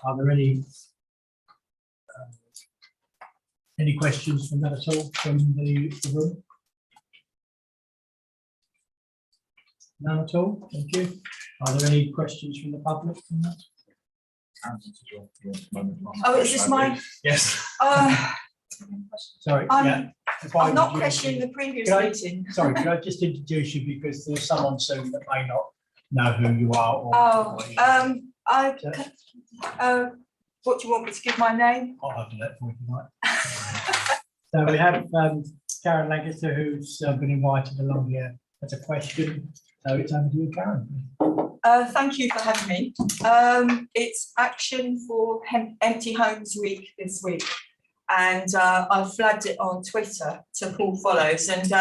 Are there any questions from that at all from the room? None at all. Thank you. Are there any questions from the public from that? Oh, is this mine? Yes. Sorry. I'm not questioning the previous meeting. Sorry, could I just introduce you because there's someone soon that may not know who you are? Or what do you want me to give my name? I'll have to let for you tonight. So we have Karen Lancaster, who's been invited along here as a question. So it's over to you, Karen. Thank you for having me. It's Action for Empty Homes Week this week, and I flagged it on Twitter to Paul Follows, and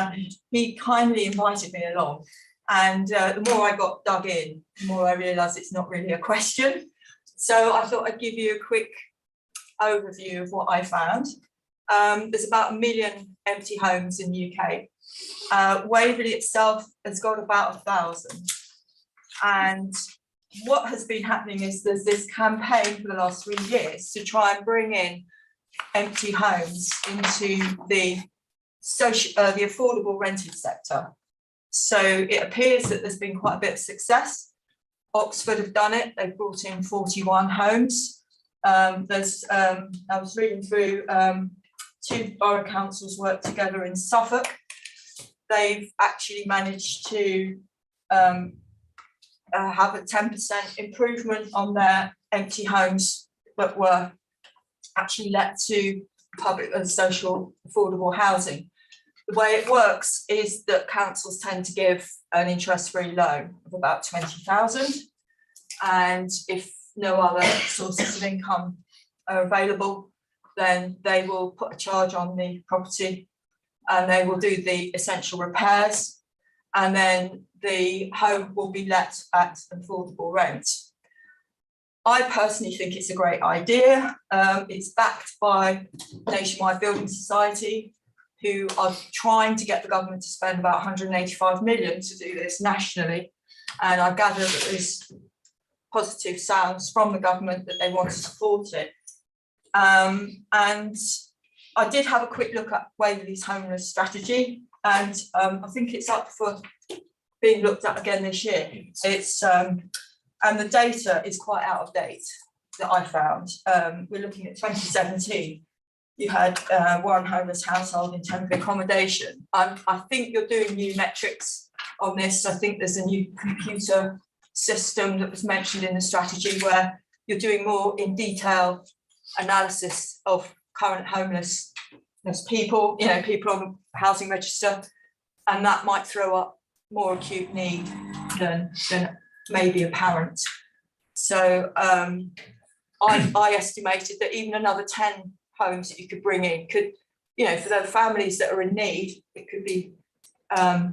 he kindly invited me along. And the more I got dug in, the more I realised it's not really a question. So I thought I'd give you a quick overview of what I found. There's about 1 million empty homes in the UK. Waverley itself has got about 1,000. And what has been happening is there's this campaign for the last 3 years to try and bring in empty homes into the affordable rented sector. So it appears that there's been quite a bit of success. Oxford have done it. They've brought in 41 homes. I was reading through 2 borough councils work together in Suffolk. They've actually managed to have a 10% improvement on their empty homes that were actually let to public and social affordable housing. The way it works is that councils tend to give an interest-free loan of about 20,000, and if no other sources of income are available, then they will put a charge on the property and they will do the essential repairs, and then the home will be let at affordable rent. I personally think it's a great idea. It's backed by Nationwide Building Society, who are trying to get the government to spend about 185 million to do this nationally. And I gather that there's positive sounds from the government that they want to support it. And I did have a quick look at Waverley's homeless strategy, and I think it's up for being looked at again this year. It's and the data is quite out of date that I found. We're looking at 2017. You had 1 homeless household in temporary accommodation. I think you're doing new metrics on this. I think there's a new computer system that was mentioned in the strategy where you're doing more in detail analysis of current homelessness people, people on the housing register, and that might throw up more acute need than may be apparent. So I estimated that even another 10 homes that you could bring in could, for the families that are in need, it could be, a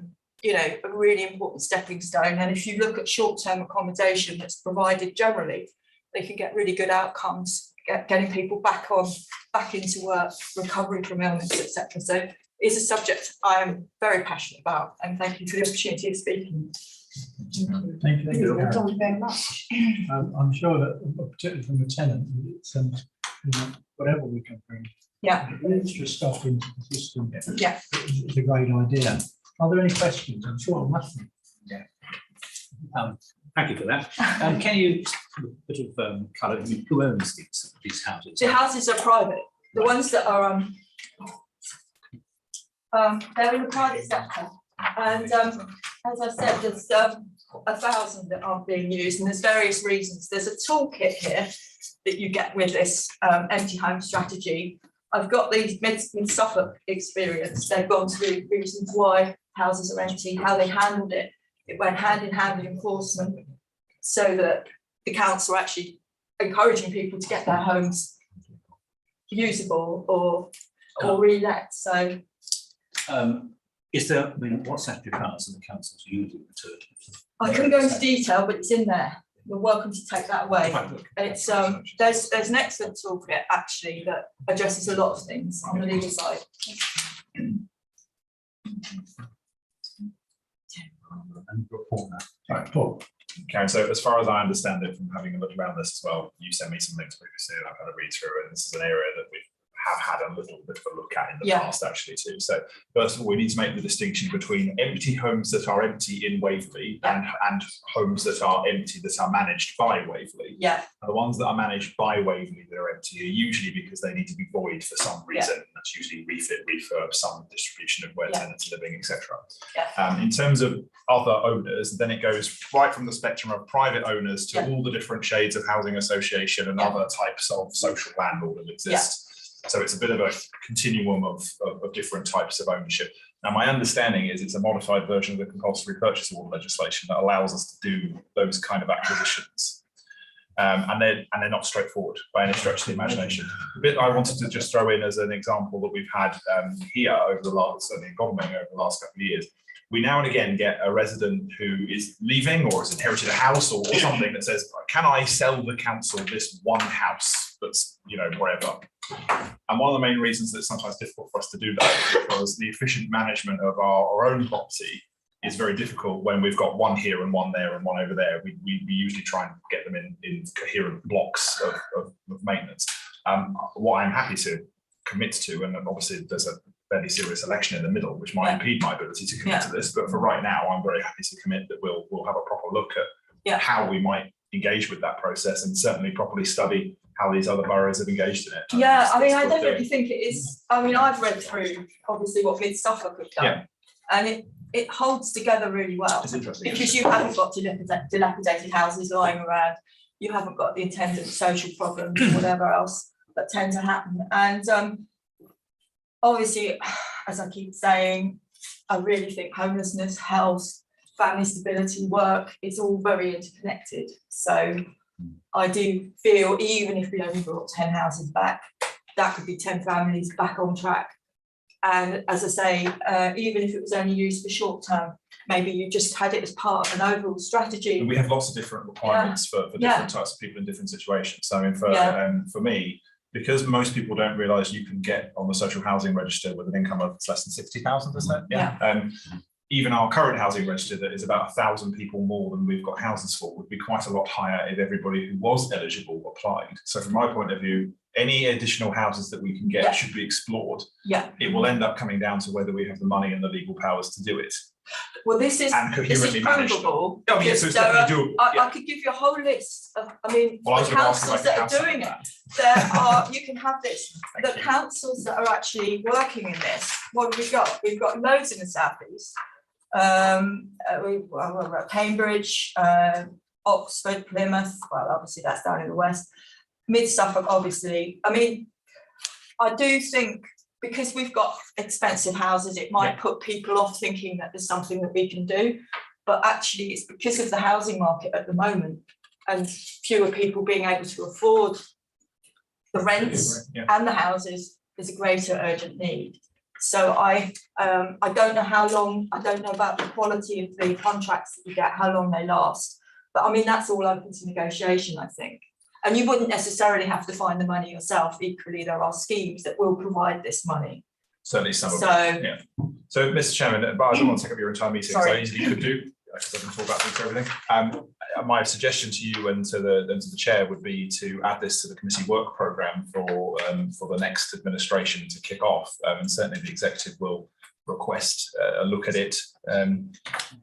really important stepping stone. And if you look at short-term accommodation that's provided generally, they can get really good outcomes, getting people back into work, recovery from illness, etc. So it's a subject I am very passionate about, and thank you for the opportunity of speaking. Thank you. Thank you very much. I'm sure that, particularly from the tenant, it's whatever we can bring, extra stuff into the system. Yeah, it's a great idea. Are there any questions? I'm sure there must be. Yeah. Thank you for that. Can you colour who owns these houses? the houses are private. The ones that are they're in the private sector, and as I said, there's 1,000 that aren't being used, and there's various reasons. There's a toolkit here that you get with this empty home strategy. I've got the Mid Suffolk experience. They've gone through reasons why houses are empty, how they handled it. It went hand in hand with enforcement, so that the council are actually encouraging people to get their homes usable or re-let. So, is there? What statutory powers are the councils using to? I couldn't go into detail, but it's in there. You're welcome to take that away. It's there's an excellent toolkit actually that addresses a lot of things on the legal side. Right, Paul. Karen, so as far as I understand it from having a look around this as well, you sent me some links previously and I've had a read through it. And this is an area that we have had a little bit of a look at in the past actually too. So first of all, we need to make the distinction between empty homes that are empty in Waverley and homes that are empty that are managed by Waverley. Yeah. And the ones that are managed by Waverley that are empty are usually because they need to be void for some reason. That's usually refit, refurb, some distribution of where tenants are living, etc. In terms of other owners, then it goes right from the spectrum of private owners to all the different shades of housing association and other types of social landlord that exist. So it's a bit of a continuum of different types of ownership. Now, my understanding is it's a modified version of the compulsory purchase order legislation that allows us to do those kind of acquisitions. And they're not straightforward by any stretch of the imagination. The bit I wanted to just throw in as an example that we've had here over the last, certainly in Godalming over the last couple of years, we now and again get a resident who is leaving or has inherited a house or something that says, can I sell the council this one house that's, you know, wherever? And one of the main reasons that it's sometimes difficult for us to do that is because the efficient management of our own property is very difficult when we've got one here and one there and one over there. We usually try and get them in coherent blocks of maintenance. What I'm happy to commit to, and obviously there's a fairly serious election in the middle, which might impede my ability to commit to this, but for right now, I'm very happy to commit that we'll have a proper look at how we might engage with that process and certainly properly study how these other boroughs have engaged in it. Yeah, I mean, I definitely think it is. I mean, I've read through obviously what Mid Suffolk have done, and it holds together really well. It's interesting because you haven't got dilapidated houses lying around, you haven't got the attendant social problems or whatever else that tend to happen. And obviously, as I keep saying, I really think homelessness, health, family stability, work, it's all very interconnected. So I do feel even if we only brought 10 houses back, that could be 10 families back on track. And as I say, even if it was only used for short term, maybe you just had it as part of an overall strategy. And we have lots of different requirements for different types of people in different situations. So I mean, for me, because most people don't realise you can get on the social housing register with an income of less than 60,000, isn't it? Even our current housing register that is about 1,000 people more than we've got houses for would be quite a lot higher if everybody who was eligible applied. So from my point of view, any additional houses that we can get should be explored. It will end up coming down to whether we have the money and the legal powers to do it. Well, this is provable. Oh, yeah, so it's definitely doable. I could give you a whole list of, I mean, the councils that are doing it. There are, you can have this, the councils that are actually working in this. What have we got? We've got loads in the South East. We've got Cambridge, Oxford, Plymouth, well, obviously that's down in the west. Mid Suffolk, obviously. I mean, I do think because we've got expensive houses, it might put people off thinking that there's something that we can do. But actually, it's because of the housing market at the moment and fewer people being able to afford the rents and the houses, there's a greater urgent need. So I don't know how long, I don't know about the quality of the contracts that you get, how long they last. But I mean, that's all open to negotiation, I think. And you wouldn't necessarily have to find the money yourself. Equally, there are schemes that will provide this money. Certainly some of them. So, Mr. Chairman, but I don't want to take up your entire meeting, so I easily could do, because I can talk about things and everything. My suggestion to you and to the chair would be to add this to the committee work programme for the next administration to kick off. And certainly the executive will request a look at it in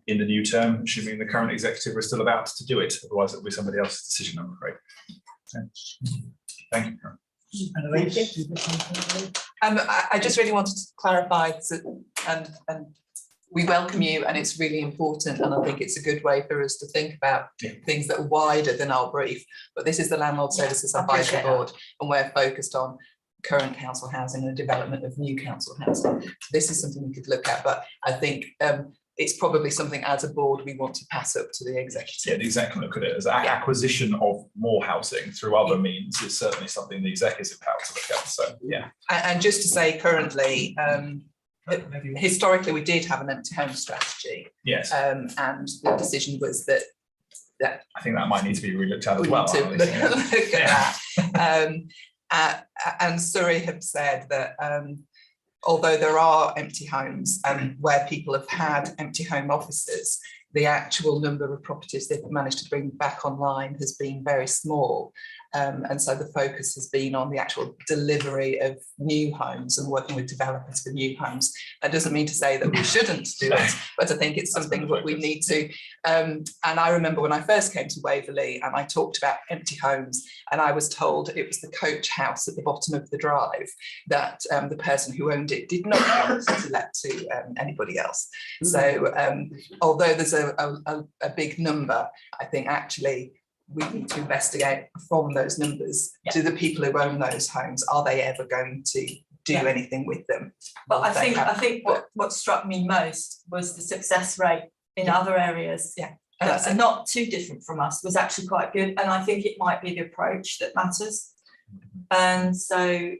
the new term, assuming the current executive is still about to do it. Otherwise, it'll be somebody else's decision, I'm afraid. Thank you. I just really wanted to clarify, and we welcome you, and it's really important, and I think it's a good way for us to think about things that are wider than our brief. But this is the Landlord Services Advisory Board, and we're focused on current council housing and the development of new council housing. So this is something we could look at, but I think it's probably something as a board we want to pass up to the executive. Yeah, the exec can look at it as acquisition of more housing through other means is certainly something the exec is empowered to look at. So and just to say, currently, historically we did have an empty home strategy. Yes. And the decision was that I think that might need to be re-looked at as well. Look at that. And Surrey have said that although there are empty homes where people have had empty home offices, the actual number of properties they've managed to bring back online has been very small. And so the focus has been on the actual delivery of new homes and working with developers for new homes. That doesn't mean to say that we shouldn't do it, but I think it's something that we need to. And I remember when I first came to Waverley and I talked about empty homes, and I was told it was the coach house at the bottom of the drive that the person who owned it did not want to let to anybody else. So although there's a big number, I think actually we need to investigate from those numbers. Yeah. Do the people who own those homes, are they ever going to do anything with them? But I think what struck me most was the success rate in other areas. Yeah. That are not too different from us, was actually quite good. And I think it might be the approach that matters. And so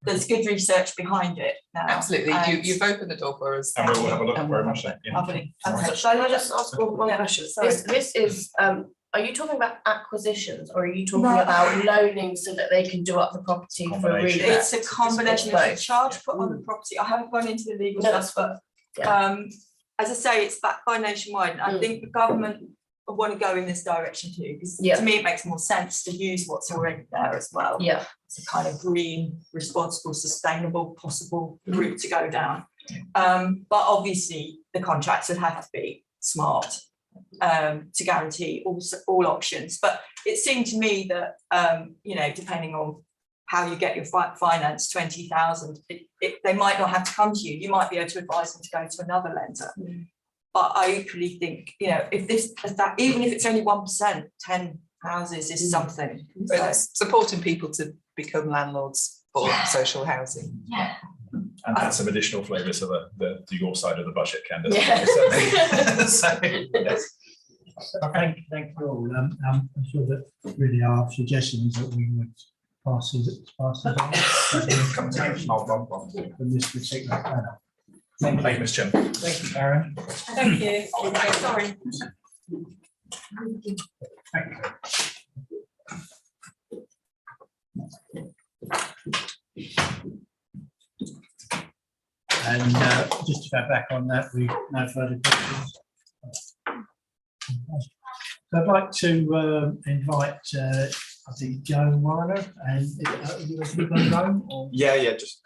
there's good research behind it now. Absolutely, you've opened the door for us. And we'll have a look very much. Okay. Shall I just ask one Yeah, question? sorry. This is, are you talking about acquisitions or are you talking No. about loaning so that they can do up the property for a Combination. relet? It's a combination of the Both. charge put on the property. I haven't gone into the legal No, stuff, but yeah. as I say, it's backed by Nationwide. And I think the government want to go in this direction too, because Yeah. to me it makes more sense to use what's already there as well. Yeah, It's a kind of green, responsible, sustainable, possible route to go down. But obviously the contracts would have to be smart to guarantee all options. But it seemed to me that depending on how you get your finance, 20,000, they might not have to come to you. You might be able to advise them to go to another lender. But I equally think, even if it's only 1%, 10 houses is something. But it's supporting people to become landlords for social housing. Yeah. And add some additional flavour to the your side of the budget, Candace. Yeah. So, yes. Thank you all. I'm sure that really our suggestion is that we would pass it on from this particular panel. Thank you, Ms. Chairman. Thank you, Karen. Thank you. Sorry. Thank you. And just to go back on that, we've no further questions. So I'd like to invite, I think, Joe Warner, and you going to go? Yeah, just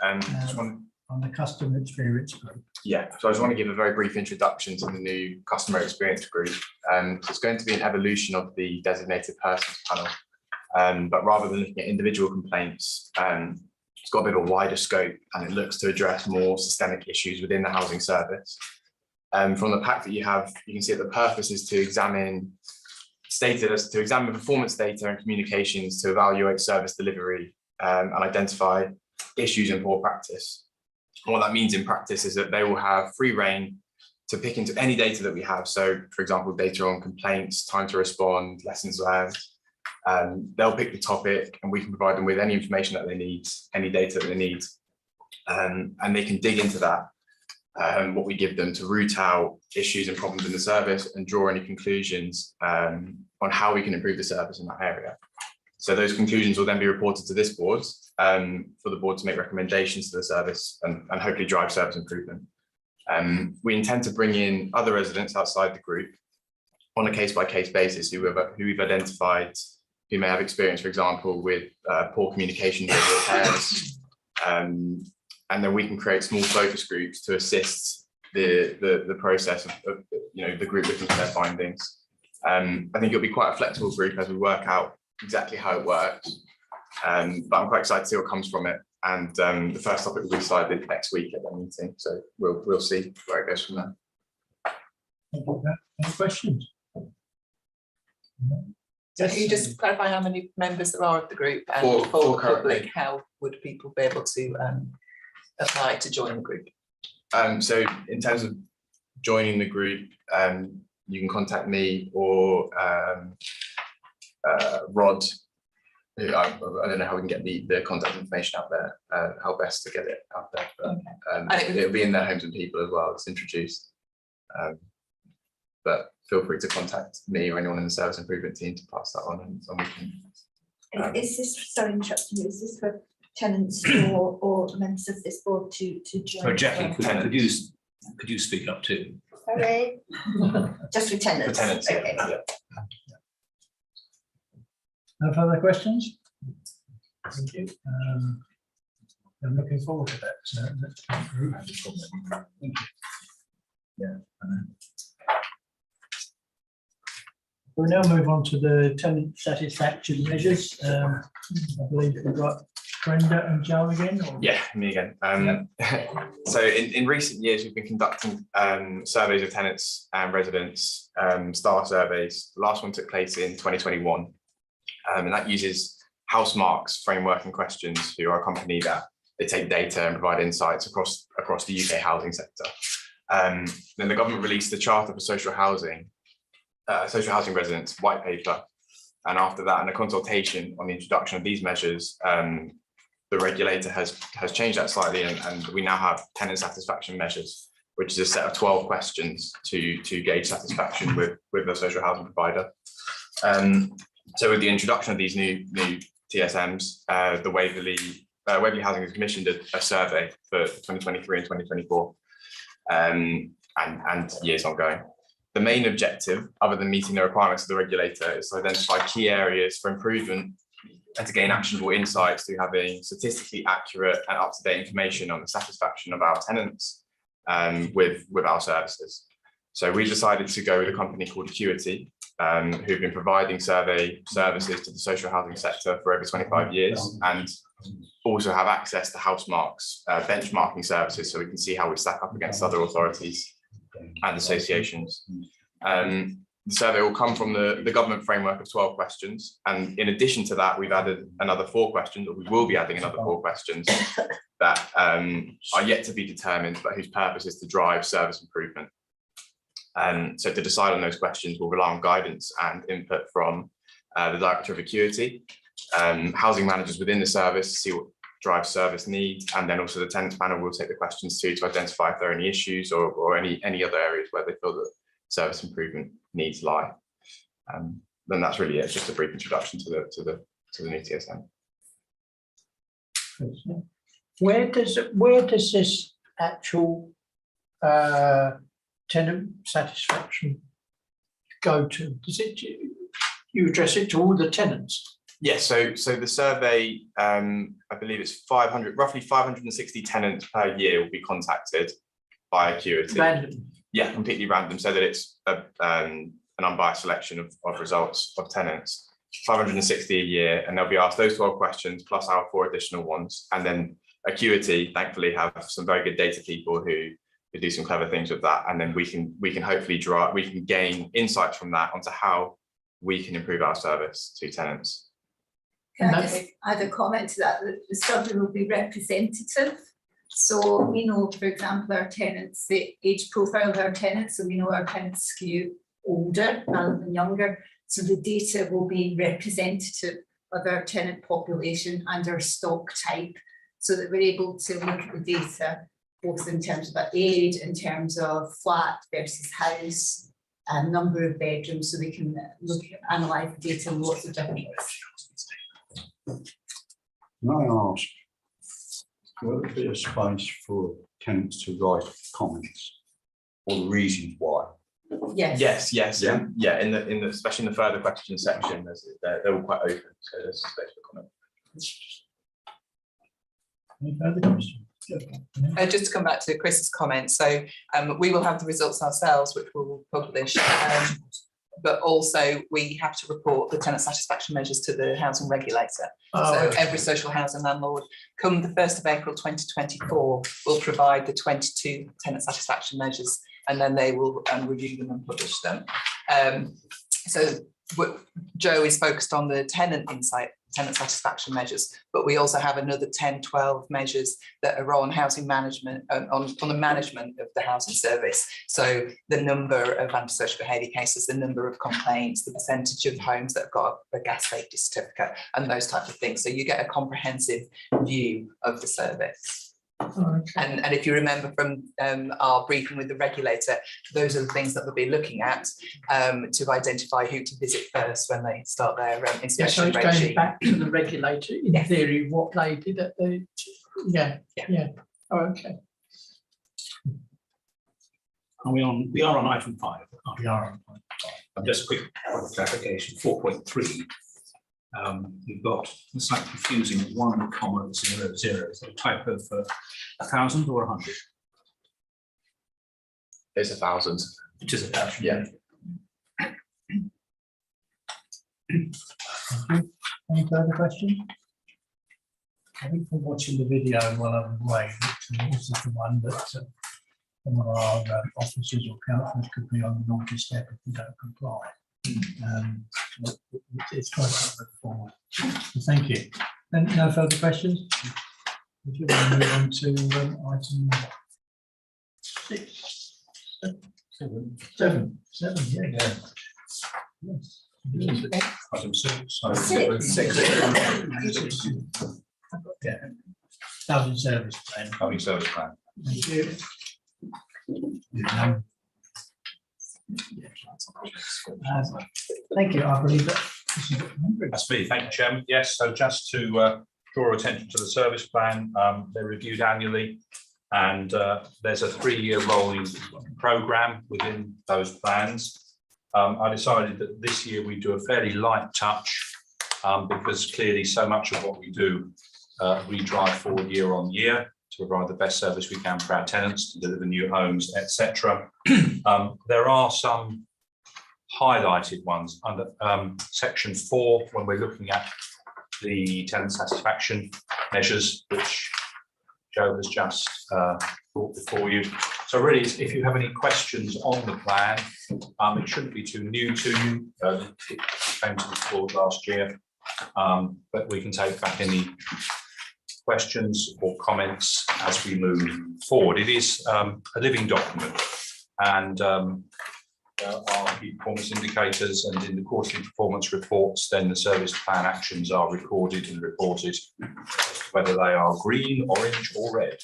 want. On the customer experience group. Yeah, so I just want to give a very brief introduction to the new customer experience group. So it's going to be an evolution of the designated persons panel, but rather than looking at individual complaints, it's got a bit of a wider scope and it looks to address more systemic issues within the housing service. From the pack that you have, you can see that the purpose is to examine performance data and communications to evaluate service delivery and identify issues in poor practice. And what that means in practice is that they will have free rein to pick into any data that we have. So, for example, data on complaints, time to respond, lessons learned. They'll pick the topic and we can provide them with any information that they need, any data that they need. And they can dig into that, what we give them to root out issues and problems in the service and draw any conclusions on how we can improve the service in that area. So those conclusions will then be reported to this board for the board to make recommendations to the service and hopefully drive service improvement. We intend to bring in other residents outside the group on a case-by-case basis who we've identified who may have experience, for example, with poor communication with their parents. And then we can create small focus groups to assist the process of the group looking for their findings. I think it'll be quite a flexible group as we work out exactly how it works. But I'm quite excited to see what comes from it. And the first topic will be decided next week at the meeting. So we'll see where it goes from there. Any questions? So can you just clarify how many members there are of the group and Four for the currently. public, how would people be able to apply to join the group? So in terms of joining the group, you can contact me or Rod. I don't know how we can get the contact information out there, how best to get it out there, but it'll be in their homes and people as well. It's introduced, but feel free to contact me or anyone in the service improvement team to pass that on, and we can. Is this, sorry, interrupting you, is this for tenants or members of this board to join? So Jackie, could you speak up too? Sorry. Just for For tenants? tenants, Okay. yeah. No further questions? Thank you. I'm looking forward to that. Thank you. Yeah. We'll now move on to the tenant satisfaction measures. I believe we've got Brenda and Joe again. Or? Yeah, me again. So in recent years, we've been conducting surveys of tenants and residents, star surveys. The last one took place in 2021, and that uses Housemarque's framework and questions, who are a company that they take data and provide insights across the UK housing sector. Then the government released the Charter for Social Housing Residents white paper, and after that, in a consultation on the introduction of these measures, the regulator has changed that slightly, and we now have tenant satisfaction measures, which is a set of 12 questions to gauge satisfaction with the social housing provider. So with the introduction of these new TSMs, the Waverley Housing has commissioned a survey for 2023 and 2024, and years ongoing. The main objective, other than meeting the requirements of the regulator, is to identify key areas for improvement and to gain actionable insights through having statistically accurate and up-to-date information on the satisfaction of our tenants with our services. So we decided to go with a company called Acuity, who've been providing survey services to the social housing sector for over 25 years, and also have access to Housemarque's benchmarking services, so we can see how we stack up against other authorities and associations. The survey will come from the government framework of 12 questions, and in addition to that, we've added another 4 questions, or we will be adding another 4 questions that are yet to be determined, but whose purpose is to drive service improvement. So to decide on those questions, we'll rely on guidance and input from the Director of Acuity, housing managers within the service to see what drives service needs, and then also the tenants panel will take the questions to identify if there are any issues or any other areas where they feel that service improvement needs lie. Then that's really it. It's just a brief introduction to the new TSM. Where does this actual tenant satisfaction go to? Does it, you address it to all the tenants? Yes, so the survey, I believe it's roughly 560 tenants per year will be contacted by Acuity. Random. Yeah, completely random, so that it's an unbiased selection of results of tenants. 560 a year, and they'll be asked those 12 questions plus our 4 additional ones. And then Acuity, thankfully, have some very good data people who do some clever things with that. And then we can hopefully gain insights from that onto how we can improve our service to tenants. Can I just add a comment to that? The survey will be representative. So we know, for example, our tenants, the age profile of our tenants, so we know our tenants skew older rather than younger. So the data will be representative of our tenant population and our stock type, so that we're able to look at the data, both in terms of age, in terms of flat versus house, and number of bedrooms, so we can analyse the data in lots of different ways. Can I ask, will there be a space for tenants to write comments or the reasons why? Yes. Yes. Yeah. In the especially in the further question section, they're all quite open, so there's space for comment. Any further questions? Just to come back to Chris's comment, so we will have the results ourselves, which we'll publish, but also we have to report the tenant satisfaction measures to the housing regulator. So every social housing landlord, come the 1st of April 2024, will provide the 22 tenant satisfaction measures, and then they will review them and publish them. So Joe is focused on the tenant satisfaction measures, but we also have another 10-12 measures that are on housing management, on the management of the housing service. So the number of antisocial behaviour cases, the number of complaints, the percentage of homes that have got a gas safety certificate, and those types of things. So you get a comprehensive view of the service. And if you remember from our briefing with the regulator, those are the things that they'll be looking at to identify who to visit first when they start their inspection so it's regime. going back to the regulator in theory, what they did at the Oh, okay. We are on item 5. aren't We are. Just a quick clarification, 4.3. You've got, it's like confusing, 1,000. Is it a type of 1,000 or 100? It's 1,000. It is 1,000. Yeah. Any further questions? I think from watching the video while I'm away, this is the one that some of our officers or councillors could be on the naughty step if we don't comply. It's quite a bit forward. So thank you. And no further questions? Would you want to move on to item 6? 7. Yeah. Yes. Item 6. Yeah. Housing service plan. Public service plan. Thank you. Thank you. I believe that. That's me. Thank you, Chairman. Yes, so just to draw attention to the service plan, they're reviewed annually, and there's a 3-year rolling programme within those plans. I decided that this year we do a fairly light touch because clearly so much of what we do, we drive forward year on year to provide the best service we can for our tenants, to deliver new homes, etc. There are some highlighted ones under section 4 when we're looking at the tenant satisfaction measures, which Joe has just brought before you. So really, if you have any questions on the plan, it shouldn't be too new to you. It came to the board last year, but we can take back any questions or comments as we move forward. It is a living document, and our key performance indicators, and in the quarterly performance reports, then the service plan actions are recorded and reported, whether they are green, orange or red.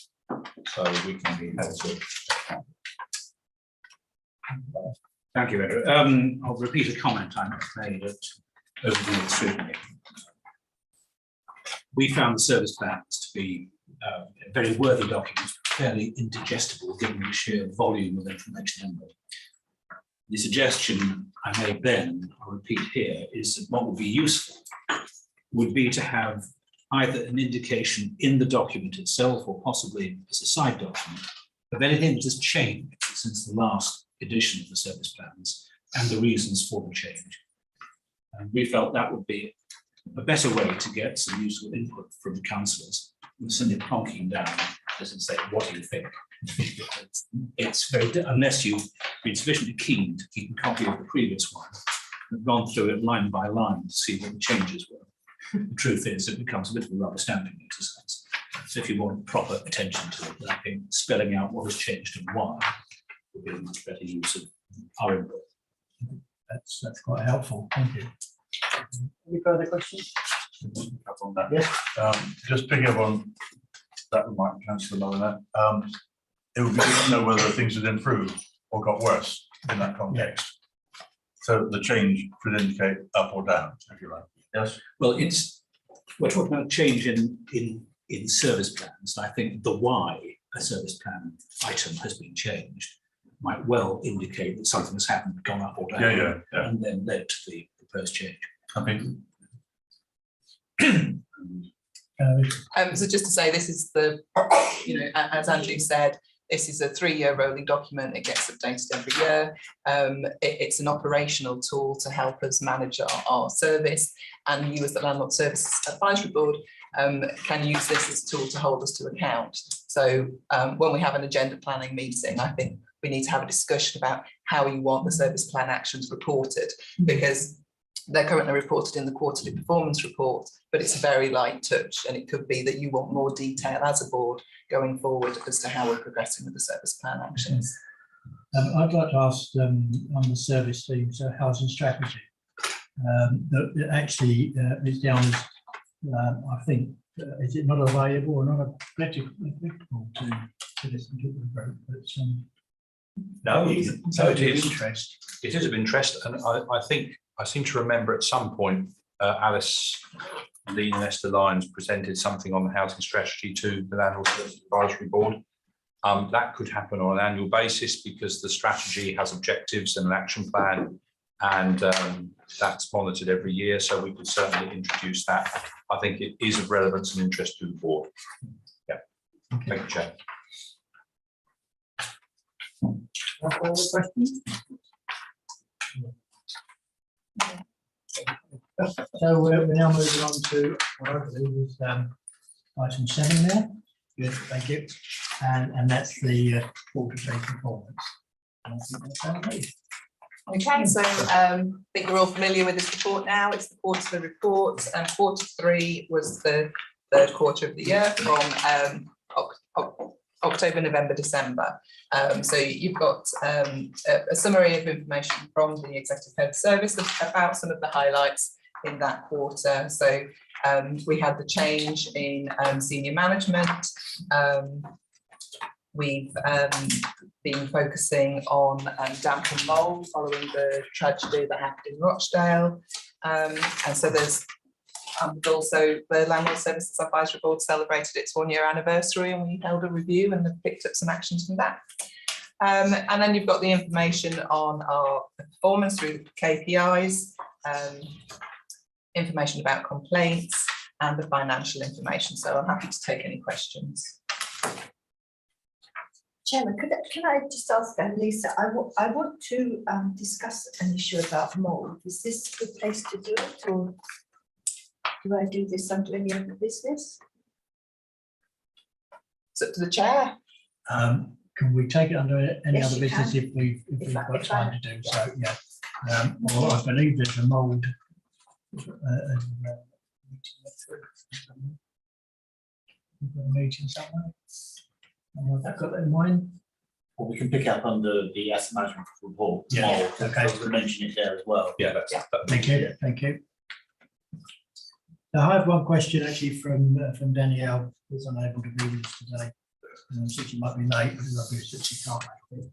So we can be held to. Thank you, Andrew. I'll repeat a comment I made at overview scrutiny. We found the service plans to be a very worthy document, fairly indigestible given the sheer volume of information in them. The suggestion I made then, I'll repeat here, is that what would be useful would be to have either an indication in the document itself or possibly as a side document of anything that has changed since the last edition of the service plans and the reasons for the change. And we felt that would be a better way to get some useful input from councillors than simply plonking down as and say, what do you think? It's very, unless you've been sufficiently keen to keep a copy of the previous one and gone through it line by line to see what the changes were. The truth is, it becomes a bit of a rubber stamping exercise. So if you want proper attention to it, I think spelling out what has changed and why would be a much better use of our input. That's quite helpful. Thank you. Any further questions? On that. Yes. Just picking up on that remark, Councillor Mulliner, it would be good to know whether things had improved or got worse in that context. So the change could indicate up or down, if you like. Yes. Well, we're talking about change in service plans. I think the why a service plan item has been changed might well indicate that something has happened, gone up or down, and then led to the proposed change. So just to say, this is the, as Andrew said, this is a 3-year rolling document. It gets updated every year. It's an operational tool to help us manage our service, and you as the Landlord Services Advisory Board can use this as a tool to hold us to account. So when we have an agenda planning meeting, I think we need to have a discussion about how you want the service plan actions reported, because they're currently reported in the quarterly performance report, but it's a very light touch, and it could be that you want more detail as a board going forward as to how we're progressing with the service plan actions. I'd like to ask on the service themes, housing strategy. That actually is down as, I think, is it not available or not applicable to this particular group? No, so it is. Interest. It is of interest, and I think I seem to remember at some point Alice Lean and Esther Lyons presented something on the housing strategy to the Landlord Services Advisory Board. That could happen on an annual basis because the strategy has objectives and an action plan, and that's monitored every year. So we could certainly introduce that. I think it is of relevance and interest to the board. Yeah, thank you, Chair. Other questions? So we're now moving on to what I believe is item 7 now. Good, thank you. And that's the quarterly performance. And I think that's how it is. Okay, so I think you're all familiar with this report now. It's the quarterly report, and quarter 3 was the third quarter of the year from October, November, December. So you've got a summary of information from the Executive Head Service about some of the highlights in that quarter. So we had the change in senior management. We've been focusing on damp and mould following the tragedy that happened in Rochdale. And so there's also the Landlord Services Advisory Board celebrated its 1-year anniversary, and we held a review and have picked up some actions from that. And then you've got the information on our performance through the KPIs, information about complaints, and the financial information. So I'm happy to take any questions. Chairman, can I just ask Lisa, I want to discuss an issue about mould. Is this the place to do it, or do I do this under any other business? It's up to the chair. Can we take it under any Yes, other you business can. if we've got if time I- to do so? Yeah. Well, I believe there's a mould. Meeting somewhere. I've got that in mind. Or we can pick up under the asset management report. Yeah, okay. We mention it there as well. Yeah, that's. Thank you, thank you. Now, I have one question actually from Danielle, who's unable to be with us today. So she might be late, because obviously she can't make it.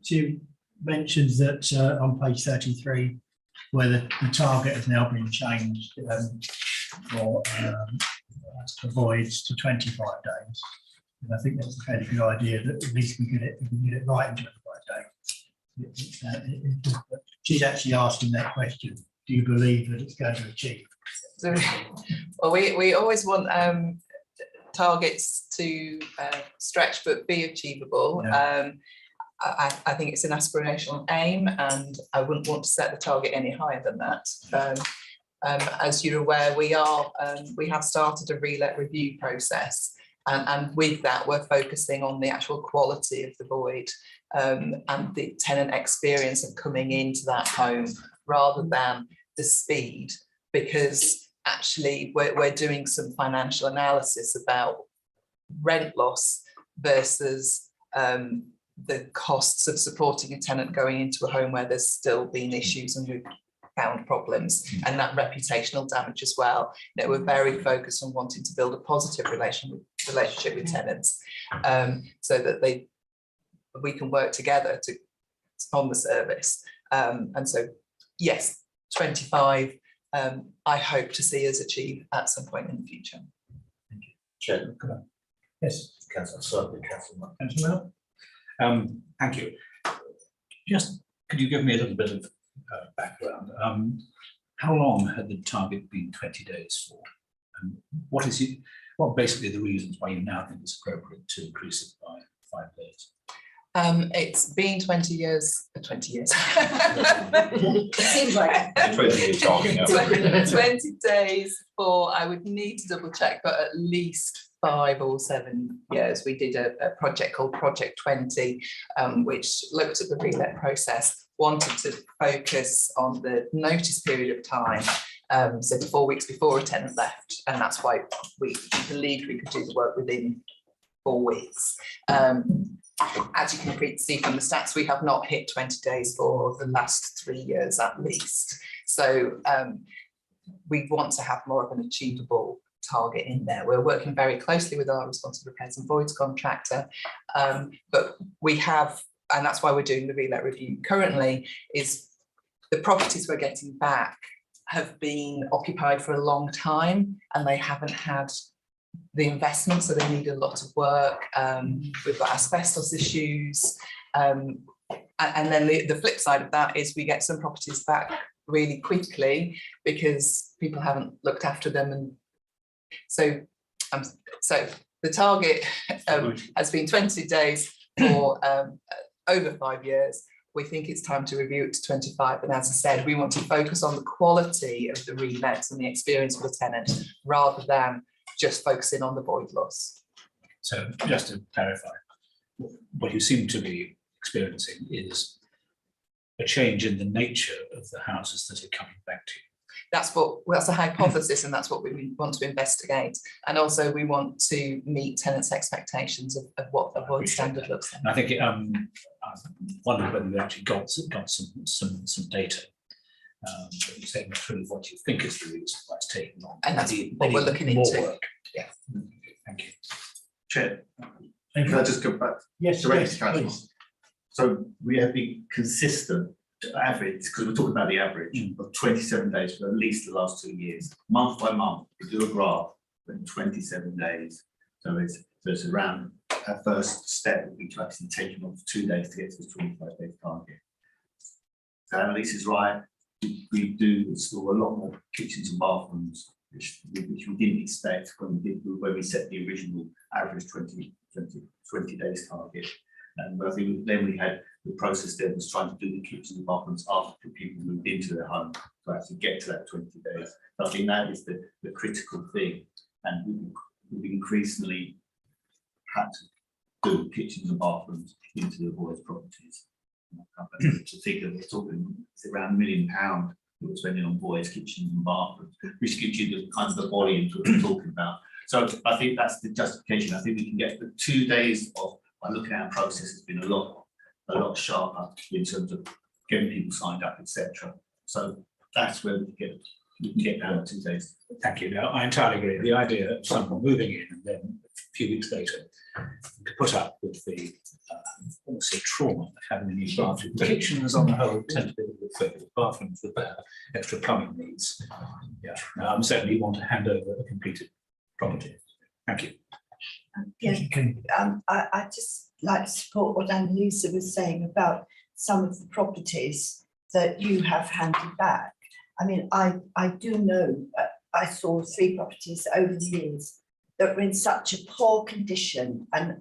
She mentions that on page 33, where the target has now been changed for voids to 25 days. And I think that's a fairly good idea, that at least we get it right in 25 days. She's actually asking that question. Do you believe that it's going to achieve? So, well, we always want targets to stretch but be achievable. Yeah. I think it's an aspirational aim, and I wouldn't want to set the target any higher than that. As you're aware, we have started a relet review process, and with that, we're focusing on the actual quality of the void and the tenant experience of coming into that home rather than the speed, because actually we're doing some financial analysis about rent loss versus the costs of supporting a tenant going into a home where there's still been issues and we've found problems, and that reputational damage as well. You know, we're very focused on wanting to build a positive relationship with tenants, so that we can work together on the service. And so, yes, 25, I hope to see us achieve at some point in the future. Chairman, Yes. Councillor Circle, Councillor. Councillor Thank you. Just, could you give me a little bit of background? How long had the target been 20 days for? And what is it? What basically the reasons why you now think it's appropriate to increase it by 5 days? It's been 20 years. It seems like 20 years target now. 20 days for, I would need to double check, but at least 5 or 7 years. We did a project called Project 20, which looked at the relet process, wanted to focus on the notice period of time, so 4 weeks before a tenant left, and that's why we believed we could do the work within 4 weeks. As you can see from the stats, we have not hit 20 days for the last 3 years at least. So we want to have more of an achievable target in there. We're working very closely with our responsible repairs and voids contractor, but we have, and that's why we're doing the relet review currently, is the properties we're getting back have been occupied for a long time and they haven't had investment, so they need a lot of work. We've got asbestos issues. And then the flip side of that is we get some properties back really quickly because people haven't looked after them. And so the target has been 20 days for over 5 years. We think it's time to review it to 25. And as I said, we want to focus on the quality of the relets and the experience for the tenant rather than just focusing on the void loss. So just to clarify, what you seem to be experiencing is a change in the nature of the houses that are coming back to you. That's a hypothesis, and that's what we want to investigate. And also we want to meet tenants' expectations of what the void standard looks like. And I think I wondered whether you actually got some data. But you said through what you think is the reason why it's taking long. And that's what we're looking into. Work. Yeah. Thank you. Chair, Thank can you. I just go back? Yes, Direct yes, council. please. So we have been consistent to average, because we're talking about the average of 27 days for at least the last 2 years. Month by month, we do a graph in 27 days. So it's around our first step would be to actually take them off 2 days to get to the 25-day target. So Annalise is right. We do install a lot more kitchens and bathrooms, which we didn't expect when we set the original average 20 days target. And I think then we had the process there was trying to do the kitchens and bathrooms after people moved into their home to actually get to that 20 days. So I think that is the critical thing. And we've increasingly had to do kitchens and bathrooms into the void properties. To think of it's around £1 million that we're spending on voids, kitchens and bathrooms, which gives you the kind of the volumes that we're talking about. So I think that's the justification. I think we can get the 2 days of by looking at our process has been a lot sharper in terms of getting people signed up, etc. So that's where we can get down to 2 days. Thank you. No, I entirely agree. The idea of someone moving in and then a few weeks later to put up with the also trauma of having a new bathroom. The kitchens on the whole tend to be a little bit quicker. The bathrooms with their extra plumbing needs. Yeah, no, certainly want to hand over a completed property. Thank you. Yeah, I just like to support what Annalisa was saying about some of the properties that you have handed back. I mean, I do know, I saw 3 properties over the years that were in such a poor condition and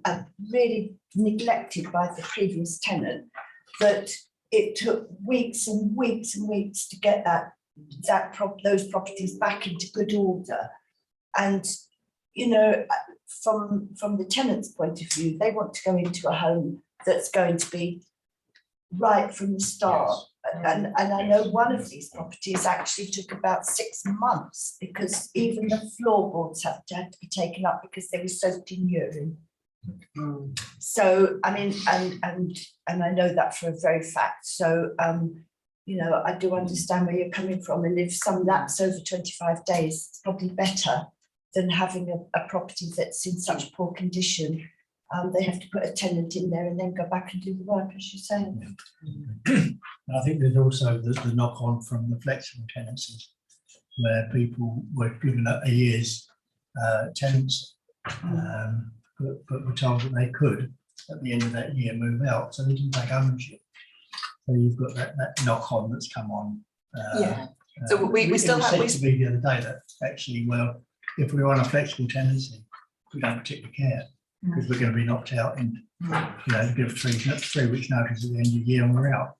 really neglected by the previous tenant that it took weeks and weeks and weeks to get those properties back into good order. And you know, from the tenant's point of view, they want to go into a home that's going to be right from the start. Yes. And I know one of these properties actually took about 6 months because even the floorboards had to be taken up because they were soaked in urine. So I mean, and I know that for a very fact. So you know, I do understand where you're coming from, and if some lapse over 25 days, it's probably better than having a property that's in such poor condition. They have to put a tenant in there and then go back and do the work, as you're saying. I think there's also the knock-on from the flexible tenancies, where people were given a year's tenancy, but were told that they could, at the end of that year, move out, so they didn't take ownership. So you've got that knock-on that's come on. Yeah. So we still have. It said to me the other day that actually, well, if we're on a flexible tenancy, we don't particularly care because we're going to be knocked out in, you know, give 3 weeks notice at the end of the year and we're out.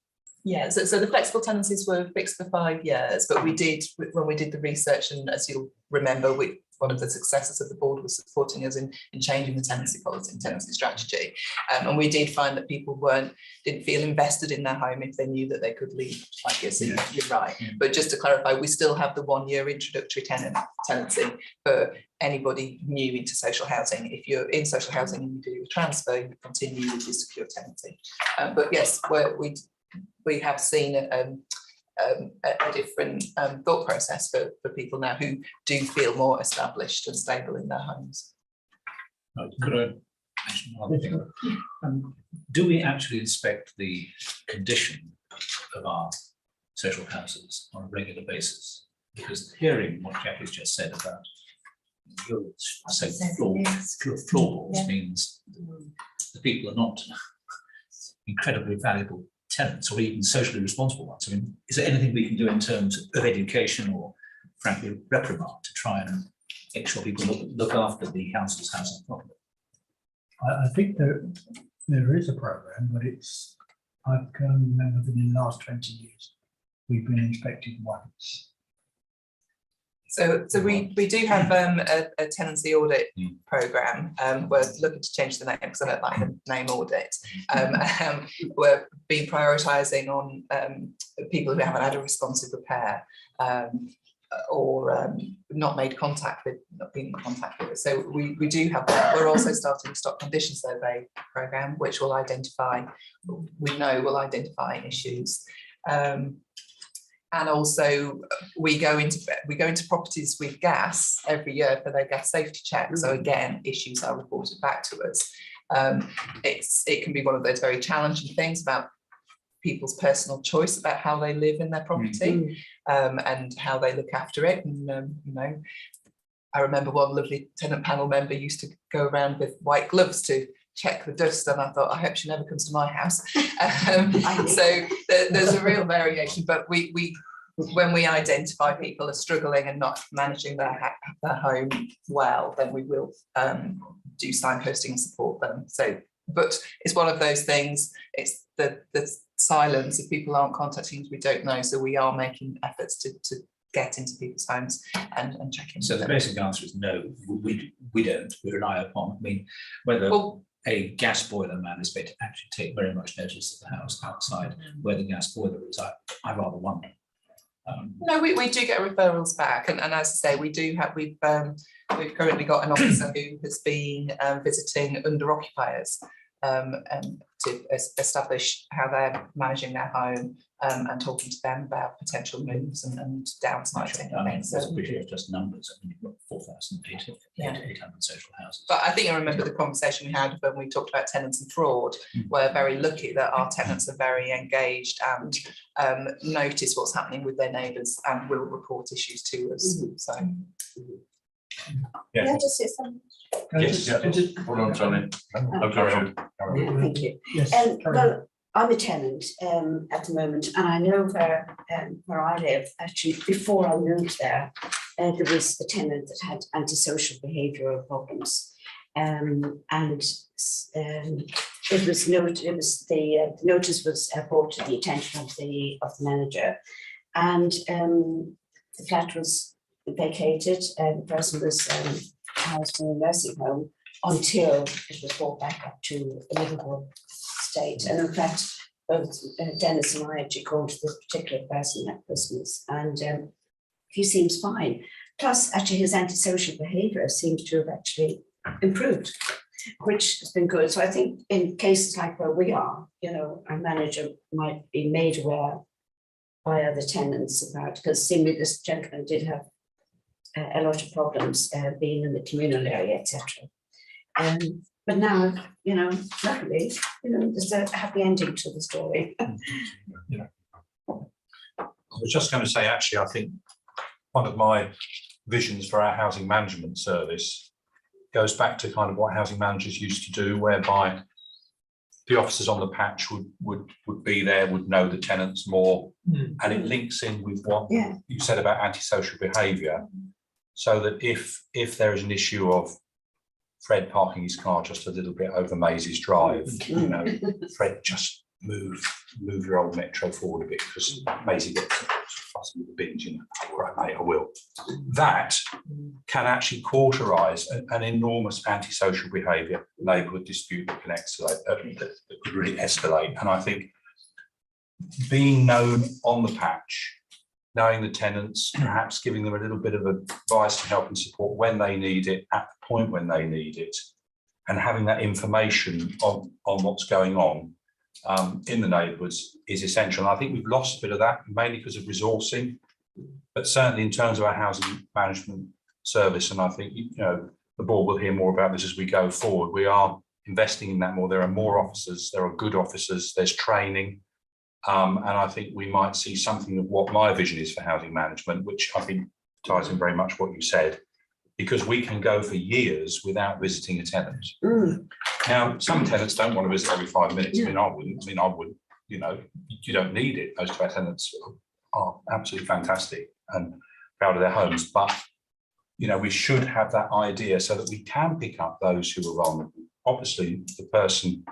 Yeah, so the flexible tenancies were fixed for 5 years, but we did, when we did the research, and as you'll remember, one of the successes of the board was supporting us in changing the tenancy policy and tenancy strategy. And we did find that people didn't feel invested in their home if they knew that they could leave. Like you're right. But just to clarify, we still have the 1 year introductory tenancy for anybody new into social housing. If you're in social housing and you do a transfer, you continue with your secure tenancy. But yes, we have seen a different thought process for people now who do feel more established and stable in their homes. Could I mention one thing? Do we actually inspect the condition of our social houses on a regular basis? Because hearing what Jackie's just said about floorboards means the people are not incredibly valuable tenants or even socially responsible ones. I mean, is there anything we can do in terms of education or frankly reprimand to try and make sure people look after the council's housing properly? I think there is a programme, but I can remember that in the last 20 years, we've been inspected once. So we do have a tenancy audit programme. We're looking to change the name because I don't like the name audit. We're been prioritising on people who haven't had a responsive repair or not made contact with, not been in contact with. So we do have that. We're also starting a stock condition survey programme, which will identify, we know will identify issues. And also we go into properties with gas every year for their gas safety check. So again, issues are reported back to us. It can be one of those very challenging things about people's personal choice about how they live in their property and how they look after it. And you know, I remember one lovely tenant panel member used to go around with white gloves to check the dust, and I thought, I hope she never comes to my house. So there's a real variation, but when we identify people are struggling and not managing their home well, then we will do signposting and support them. So, but it's one of those things, it's the silence. If people aren't contacting us, we don't know. So we are making efforts to get into people's homes and check in. So the basic answer is no, we don't. We rely upon, I mean, whether a gas boiler man is going to actually take very much notice of the house outside where the gas boiler is, I rather wonder. No, we do get referrals back, and as I say, we've currently got an officer who has been visiting under occupiers to establish how they're managing their home and talking to them about potential moves and downsizing. I mean, it's just numbers. I mean, you've got 4,800 social houses. But I think I remember the conversation we had when we talked about tenants and fraud. We're very lucky that our tenants are very engaged and notice what's happening with their neighbours and will report issues to us. So. Yeah. Can I just say something? Yes, hold on, Tony. Thank you. Yes, Well, I'm a tenant at the moment, and I know where I live. Actually, before I moved there, there was a tenant that had antisocial behavioural problems, and it was noted. It was the notice was brought to the attention of the manager, and the flat was vacated, and the person was housed in a nursing home until it was brought back up to a livable state. And in fact, both Dennis and I actually called this particular person at Christmas, and he seems fine. Plus, actually, his antisocial behaviour seems to have actually improved, which has been good. So I think in cases like where we are, you know, our manager might be made aware by other tenants about, because seemingly this gentleman did have a lot of problems being in the communal area, etc. But now, you know, luckily, you know, there's a happy ending to the story. Yeah. I was just going to say, actually, I think one of my visions for our housing management service goes back to kind of what housing managers used to do, whereby the officers on the patch would be there, would know the tenants more, and it links in with what you said about antisocial behaviour, so that if there is an issue of Fred parking his car just a little bit over Maisie's drive, you know, Fred, just move your old Metro forward a bit because Maisie gets fussy with the bins, you know, all right, mate, I will. That can actually cauterise an enormous antisocial behaviour, neighbourhood dispute that can escalate, that could really escalate. And I think being known on the patch, knowing the tenants, perhaps giving them a little bit of advice to help and support when they need it, at the point when they need it, and having that information on what's going on in the neighbourhoods is essential. And I think we've lost a bit of that, mainly because of resourcing, but certainly in terms of our housing management service, and I think, you know, the board will hear more about this as we go forward. We are investing in that more. There are more officers, there are good officers, there's training. And I think we might see something of what my vision is for housing management, which I think ties in very much what you said, because we can go for years without visiting a tenant. Now, some tenants don't want to visit every 5 minutes. I mean, I wouldn't, you know, you don't need it. Most of our tenants are absolutely fantastic and proud of their homes, but you know, we should have that idea so that we can pick up those who are vulnerable. Obviously, the person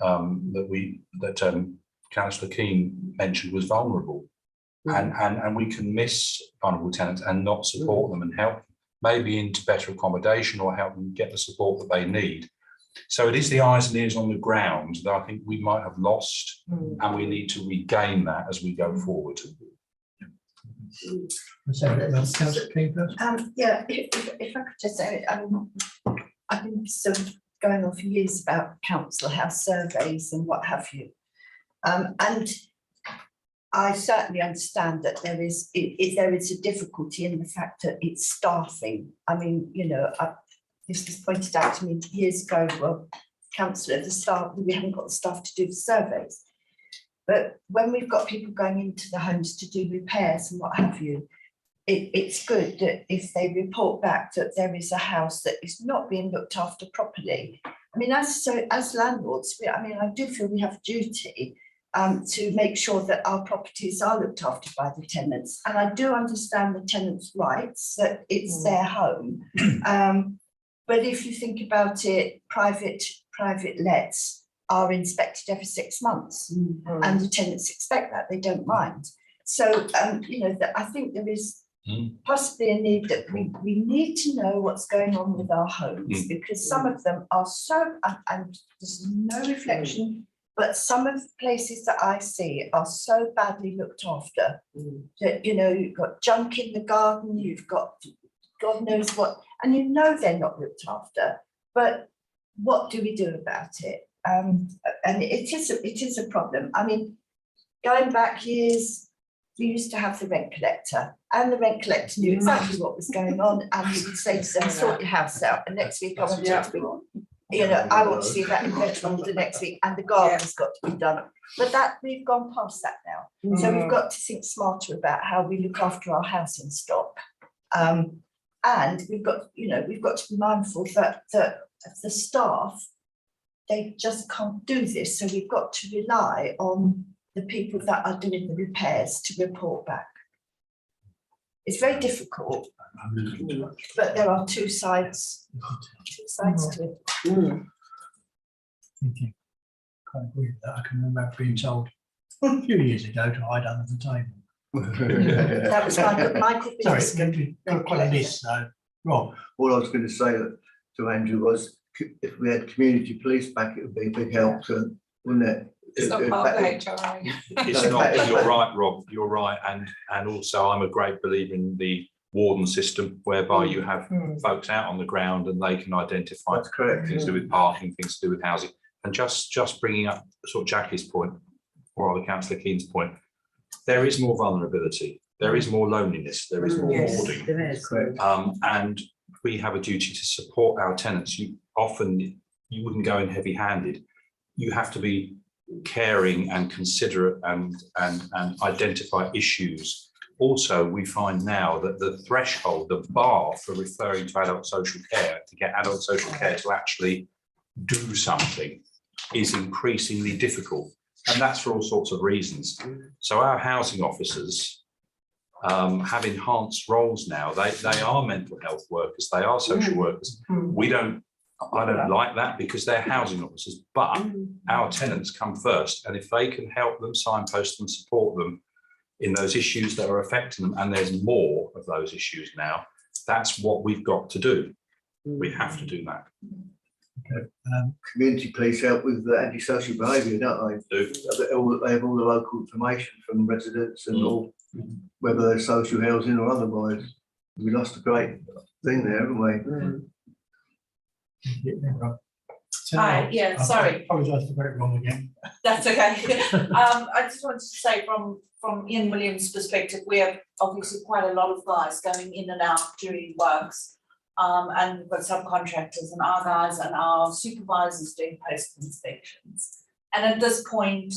that Councillor Keane mentioned was vulnerable, and we can miss vulnerable tenants and not support them and help maybe into better accommodation or help them get the support that they need. So it is the eyes and ears on the ground that I think we might have lost, and we need to regain that as we go forward. Yeah, if I could just say, I've been sort of going on for years about council house surveys and what have you. And I certainly understand that there is a difficulty in the fact that it's staffing. I mean, you know, this was pointed out to me years ago, well, councillor, the staff, we haven't got the staff to do the surveys. But when we've got people going into the homes to do repairs and what have you, it's good that if they report back that there is a house that is not being looked after properly. I mean, as landlords, I do feel we have a duty to make sure that our properties are looked after by the tenants. And I do understand the tenants' rights, that it's their home. But if you think about it, private lets are inspected every 6 months, and the tenants expect that, they don't mind. So, you know, that I think there is possibly a need that we need to know what's going on with our homes, because some of them are so, and there's no reflection, but some of the places that I see are so badly looked after that, you know, you've got junk in the garden, you've got God knows what, and you know they're not looked after, but what do we do about it? And it is a problem. I mean, going back years, we used to have the rent collector, and the rent collector knew exactly what was going on, and he would say to them, sort your house out, and next week I want you to be, you know, I want to see that investment the next week, and the garden's got to be done. But that we've gone past that now. So we've got to think smarter about how we look after our housing stock. And we've got to be mindful that the staff, they just can't do this. So we've got to rely on the people that are doing the repairs to report back. It's very difficult, but there are two sides to it. Thank you. Quite agree with that. I can remember being told a few years ago to hide under the table. That was Michael. Sorry, quite a list though. Rob. All I was going to say to Andrew was, if we had community police back, it would be a big help to, wouldn't it? It's not part of the HRI. It's not, you're right, Rob, you're right. And also I'm a great believer in the warden system, whereby you have folks out on the ground and they can identify things to do with parking, things to do with housing. And just bringing up sort of Jackie's point, or other Councillor Keane's point, there is more vulnerability, there is more loneliness, there is more hoarding. There is. And we have a duty to support our tenants. You wouldn't go in heavy-handed. You have to be caring and considerate and identify issues. Also, we find now that the threshold, the bar for referring to adult social care, to get adult social care to actually do something, is increasingly difficult. And that's for all sorts of reasons. So our housing officers have enhanced roles now. They are mental health workers, they are social workers. I don't like that because they're housing officers, but our tenants come first. And if they can help them, signpost them, support them in those issues that are affecting them, and there's more of those issues now, that's what we've got to do. We have to do that. Okay. Community police help with the antisocial behaviour, don't they? They have all the local information from residents and all, whether they're social housing or otherwise. We lost a great thing there, haven't we? Hi, yeah, sorry. I apologise for getting it wrong again. That's okay. I just wanted to say from Ian Williams' perspective, we have obviously quite a lot of guys going in and out during works. And we've got subcontractors and our guys and our supervisors doing post inspections. And at this point,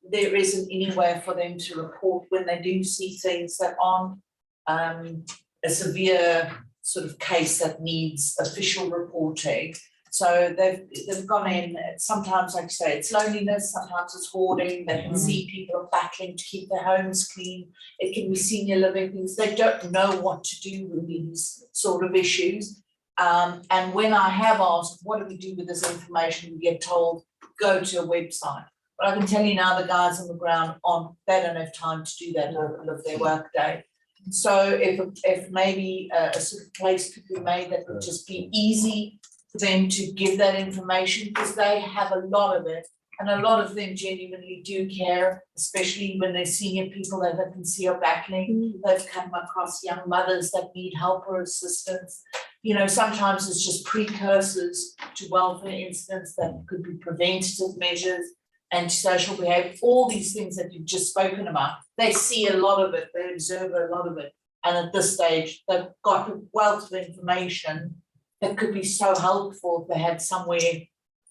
there isn't anywhere for them to report when they do see things that aren't a severe sort of case that needs official reporting. So they've gone in, sometimes, like I say, it's loneliness, sometimes it's hoarding, they can see people are battling to keep their homes clean. It can be senior living things, they don't know what to do with these sort of issues. And when I have asked, what do we do with this information, we get told, go to a website. But I can tell you now, the guys on the ground they don't have time to do that in the middle of their work day. So if maybe a sort of place could be made that would just be easy for them to give that information, because they have a lot of it, and a lot of them genuinely do care, especially when they're senior people that they can see are battling. They've come across young mothers that need help or assistance. You know, sometimes it's just precursors to welfare incidents that could be preventative measures, antisocial behaviour, all these things that you've just spoken about. They see a lot of it, they observe a lot of it, and at this stage they've got a wealth of information that could be so helpful if they had somewhere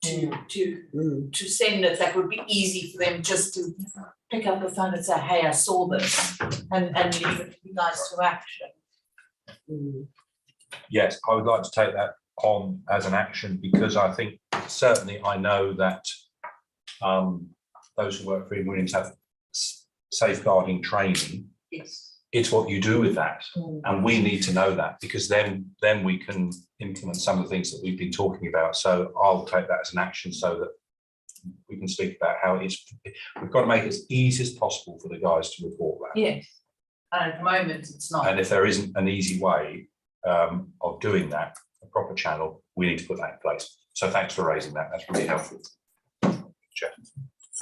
to send it, that would be easy for them just to pick up the phone and say, hey, I saw this, and leave it to you guys to action. Yes, I would like to take that on as an action, because I think certainly I know that those who work for Ian Williams have safeguarding training. Yes. It's what you do with that, and we need to know that, because then we can implement some of the things that we've been talking about. So I'll take that as an action, so that we can speak about how we've got to make it as easy as possible for the guys to report that. Yes, and at the moment it's not. And if there isn't an easy way of doing that, a proper channel, we need to put that in place. So thanks for raising that. That's really helpful.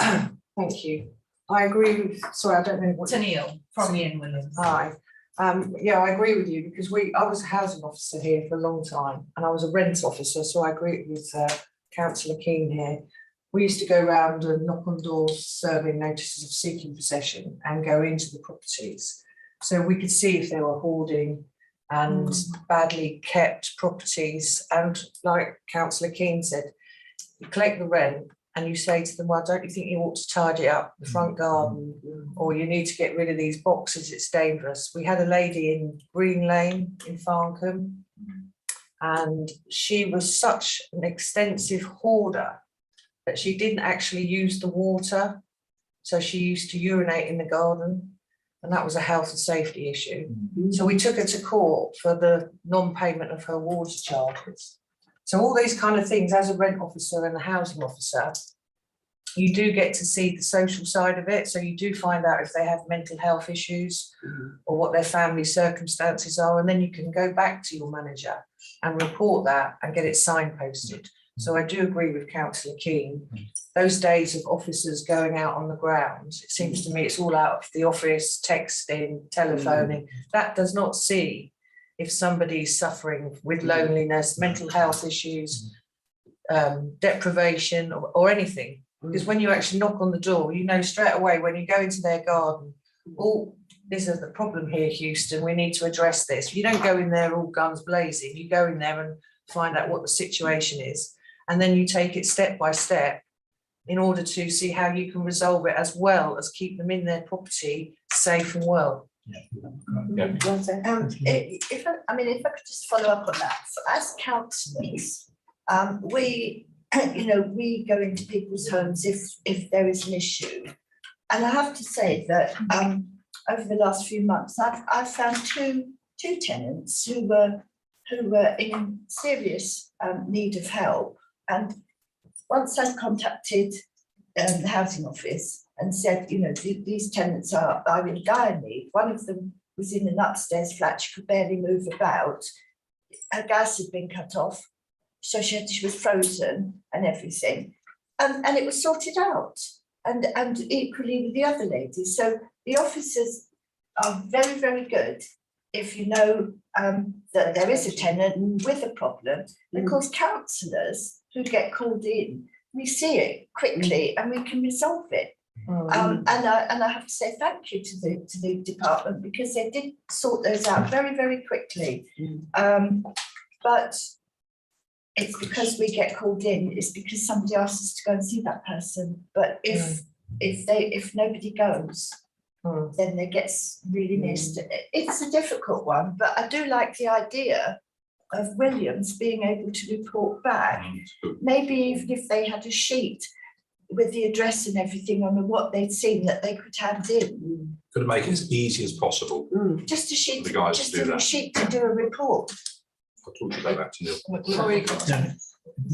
Thank you. I agree with, sorry, I don't know what. Neil from Ian Williams. Hi. Yeah, I agree with you, because I was a housing officer here for a long time, and I was a rent officer, so I agree with Councillor Keane here. We used to go around and knock on doors serving notices of seeking possession and go into the properties. So we could see if they were hoarding and badly kept properties. And like Councillor Keane said, you collect the rent and you say to them, well, don't you think you ought to tidy up the front garden, or you need to get rid of these boxes, it's dangerous. We had a lady in Green Lane in Farncombe, and she was such an extensive hoarder that she didn't actually use the water. So she used to urinate in the garden, and that was a health and safety issue. So we took her to court for the non-payment of her water charges. So all these kind of things, as a rent officer and a housing officer, you do get to see the social side of it. So you do find out if they have mental health issues or what their family circumstances are, and then you can go back to your manager and report that and get it signposted. So I do agree with Councillor Keane. Those days of officers going out on the grounds, it seems to me it's all out of the office, texting, telephoning. That does not see if somebody's suffering with loneliness, mental health issues, deprivation, or anything. Because when you actually knock on the door, you know straight away when you go into their garden, oh, this is the problem here, Houston, we need to address this. You don't go in there all guns blazing, you go in there and find out what the situation is. And then you take it step by step in order to see how you can resolve it, as well as keep them in their property safe and well. If I could just follow up on that, so as councillors, we go into people's homes if there is an issue, and I have to say that over the last few months, I've found two tenants who were in serious need of help, and once I've contacted the housing office and said, these tenants are in dire need. One of them was in an upstairs flat, she could barely move about. Her gas had been cut off, so she was frozen and everything. And it was sorted out. And equally with the other ladies. So the officers are very, very good if you know that there is a tenant with a problem. And of course, councillors who get called in, we see it quickly and we can resolve it. And I have to say thank you to the department, because they did sort those out very, very quickly. But it's because we get called in, it's because somebody asks us to go and see that person. But if nobody goes, then they get really missed. It's a difficult one, but I do like the idea of Williams being able to report back. Maybe even if they had a sheet with the address and everything on what they'd seen that they could hand in. Got to make it as easy as possible. Just a sheet, For the guys just to do a that. sheet to do a report. I'll talk to you about that to Neil. We've already got. Yeah,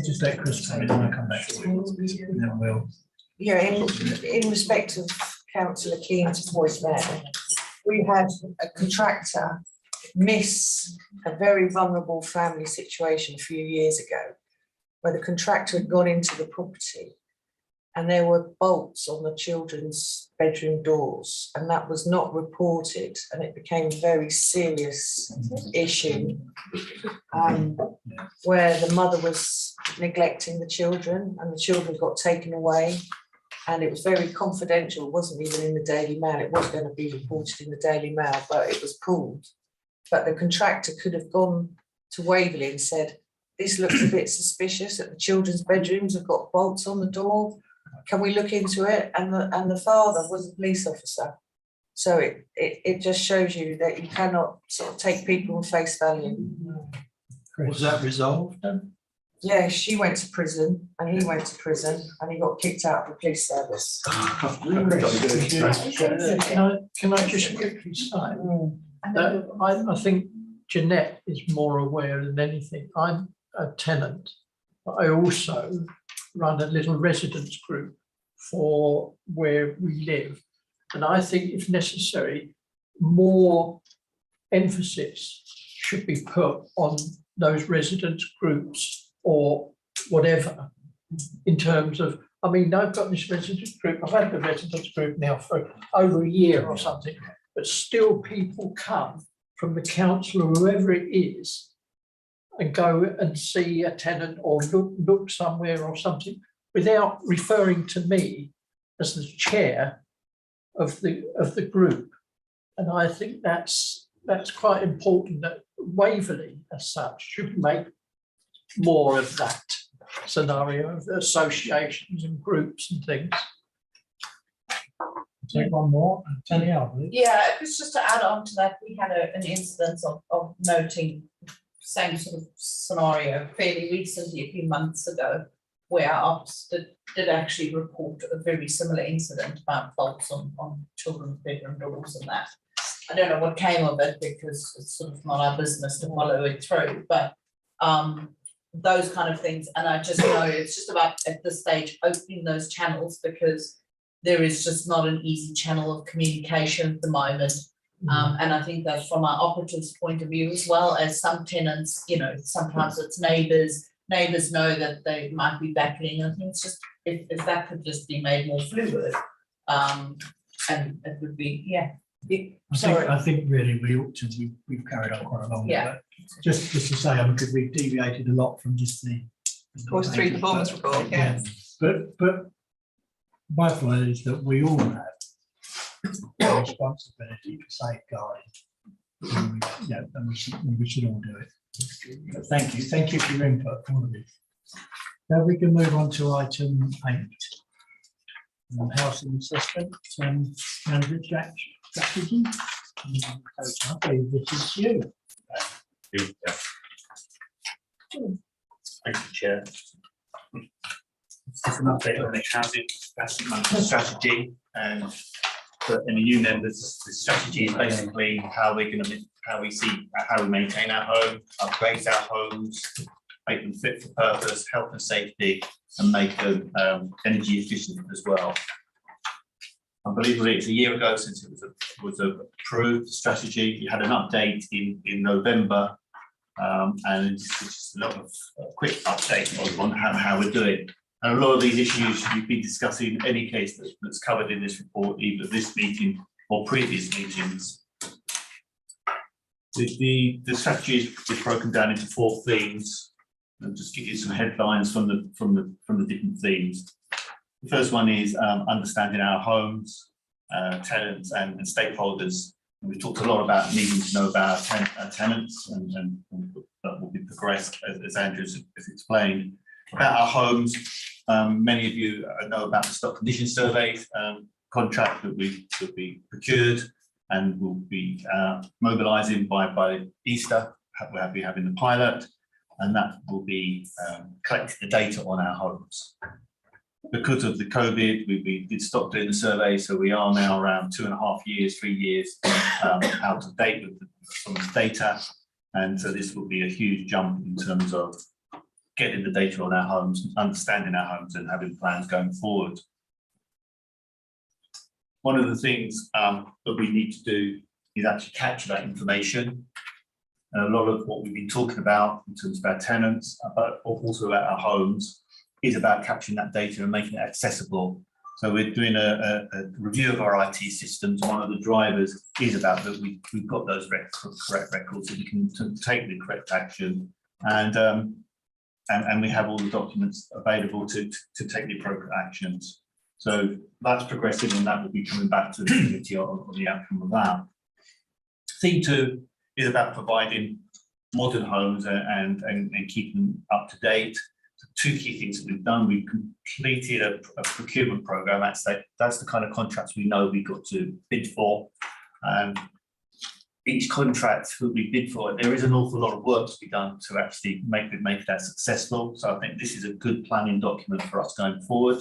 just let Chris come in and I'll come back to you. And then we'll. Yeah, in respect of councillor Keane's voice there, we had a contractor miss a very vulnerable family situation a few years ago, where the contractor had gone into the property and there were bolts on the children's bedroom doors, and that was not reported, and it became a very serious issue, where the mother was neglecting the children and the children got taken away. And it was very confidential, it wasn't even in the Daily Mail, it was going to be reported in the Daily Mail, but it was pulled. But the contractor could have gone to Waverley and said, this looks a bit suspicious that the children's bedrooms have got bolts on the door, can we look into it? And the father was a police officer. So it just shows you that you cannot sort of take people on face value. Was that resolved then? Yeah, she went to prison and he went to prison and he got kicked out of the police service. Can I just quickly say that I think Jeanette is more aware than anything. I'm a tenant, but I also run a little residence group for where we live. And I think if necessary, more emphasis should be put on those residence groups or whatever, in terms of, I mean, I've got this residence group, I've had the residence group now for over a year or something, but still people come from the council or whoever it is and go and see a tenant or look somewhere or something without referring to me as the chair of the group. And I think that's quite important, that Waverley as such should make more of that scenario of associations and groups and things. Take one more, Tanya, I believe. Yeah, it was just to add on to that, we had an instance of noting same sort of scenario fairly recently, a few months ago, where our ops did actually report a very similar incident about faults on children's bedroom doors and that. I don't know what came of it because it's sort of not our business to follow it through, but those kind of things. And I just know it's just about at this stage opening those channels, because there is just not an easy channel of communication at the moment. And I think that from our operatives' point of view, as well as some tenants, you know, sometimes it's neighbours know that they might be battling. I think it's just if that could just be made more fluid, and it would be, yeah. I think really we ought to, we've carried on quite a long way. Yeah. But just to say, I mean, because we've deviated a lot from just the. Course 3 performance report, yeah. But my point is that we all have a responsibility for safeguarding. And we should all do it. But thank you for your input, all of you. Now we can move on to item 8. Housing assessment, manager strategy. I believe this is you. Thank you, Chair. It's just an update on the housing investment management strategy, and for any new members, the strategy is basically how we maintain our homes, upgrade our homes, make them fit for purpose, health and safety, and make them energy efficient as well. I believe it's a year ago since it was approved, the strategy. You had an update in November, and it's just a lot of quick update on how we're doing. And a lot of these issues you've been discussing in any case that's covered in this report, either this meeting or previous meetings. The strategy is broken down into 4 themes. I'll just give you some headlines from the different themes. The first one is understanding our homes, tenants and stakeholders. And we talked a lot about needing to know about our tenants, and that will be progressed as Andrew has explained. About our homes, many of you know about the stock condition survey contract that we procured and will be mobilising by Easter. we'll be having the pilot, and that will be collecting the data on our homes. Because of the COVID, we did stop doing the survey, so we are now around 2.5 years, 3 years out of date with some of the data. And so this will be a huge jump in terms of getting the data on our homes, understanding our homes, and having plans going forward. One of the things that we need to do is actually capture that information. And a lot of what we've been talking about in terms of our tenants, but also about our homes, is about capturing that data and making it accessible. So we're doing a review of our IT systems. One of the drivers is about that we've got those correct records, so we can take the correct action, and we have all the documents available to take the appropriate actions. So that's progressing, and that will be coming back to the committee on the outcome of that. Theme 2 is about providing modern homes and keeping them up to date. So 2 key things that we've done. We've completed a procurement program. That's the kind of contracts we know we've got to bid for. Each contract that we bid for, there is an awful lot of work to be done to actually make that successful. So I think this is a good planning document for us going forward.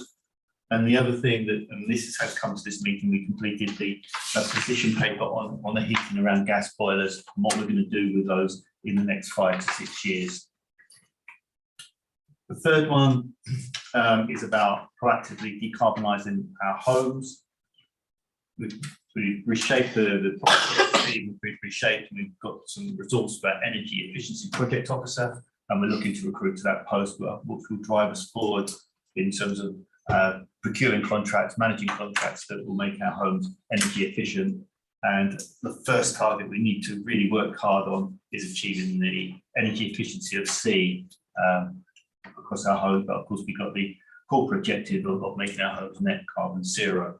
And the other thing that, and this has come to this meeting, we completed the position paper on the heating around gas boilers and what we're going to do with those in the next 5 to 6 years. The third one is about proactively decarbonising our homes. We've reshaped the team, we've reshaped, and we've got some resources for our energy efficiency project officer, and we're looking to recruit to that post, which will drive us forward in terms of procuring contracts, managing contracts that will make our homes energy efficient. And the first target we need to really work hard on is achieving the energy efficiency of C across our home. But of course, we've got the corporate objective of making our homes net carbon zero.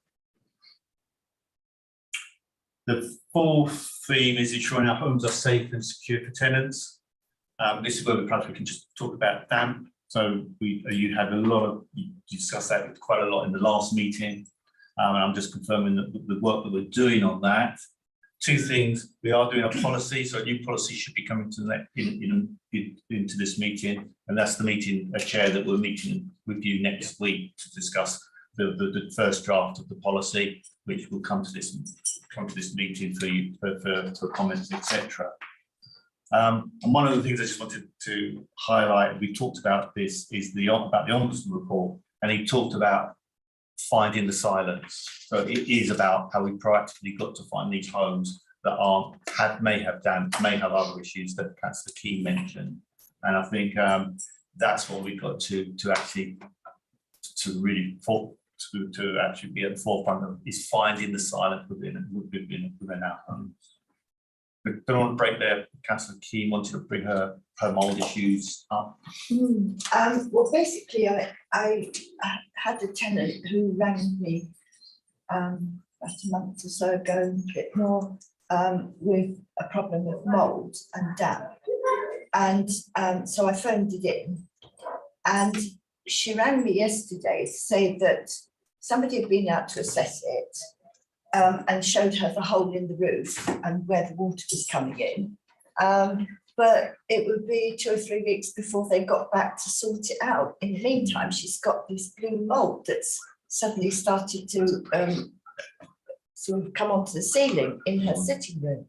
The fourth theme is ensuring our homes are safe and secure for tenants. This is where we can just talk about damp. So you had you discussed that quite a lot in the last meeting, and I'm just confirming that the work that we're doing on that. 2 things: we are doing a policy, so a new policy should be coming to into this meeting, and that's the meeting, a chair that we're meeting with you next week to discuss the first draft of the policy, which will come to this meeting for you for comments, etc. And one of the things I just wanted to highlight, we talked about this, is about the Ombudsman report, and he talked about finding the silence. So it is about how we proactively got to find these homes that may have damp, may have other issues that Councillor Keane mentioned. And I think that's what we've got to actually really be at the forefront of, is finding the silence within our homes. I don't want to break there. Councillor Keane wanted to bring her mould issues up. Well, basically, I had a tenant who rang me about a month or so ago, a bit more, with a problem of mould and damp. And so I phoned it in, and she rang me yesterday to say that somebody had been out to assess it, and showed her the hole in the roof and where the water was coming in. But it would be 2 or 3 weeks before they got back to sort it out. In the meantime, she's got this blue mould that's suddenly started to sort of come onto the ceiling in her sitting room.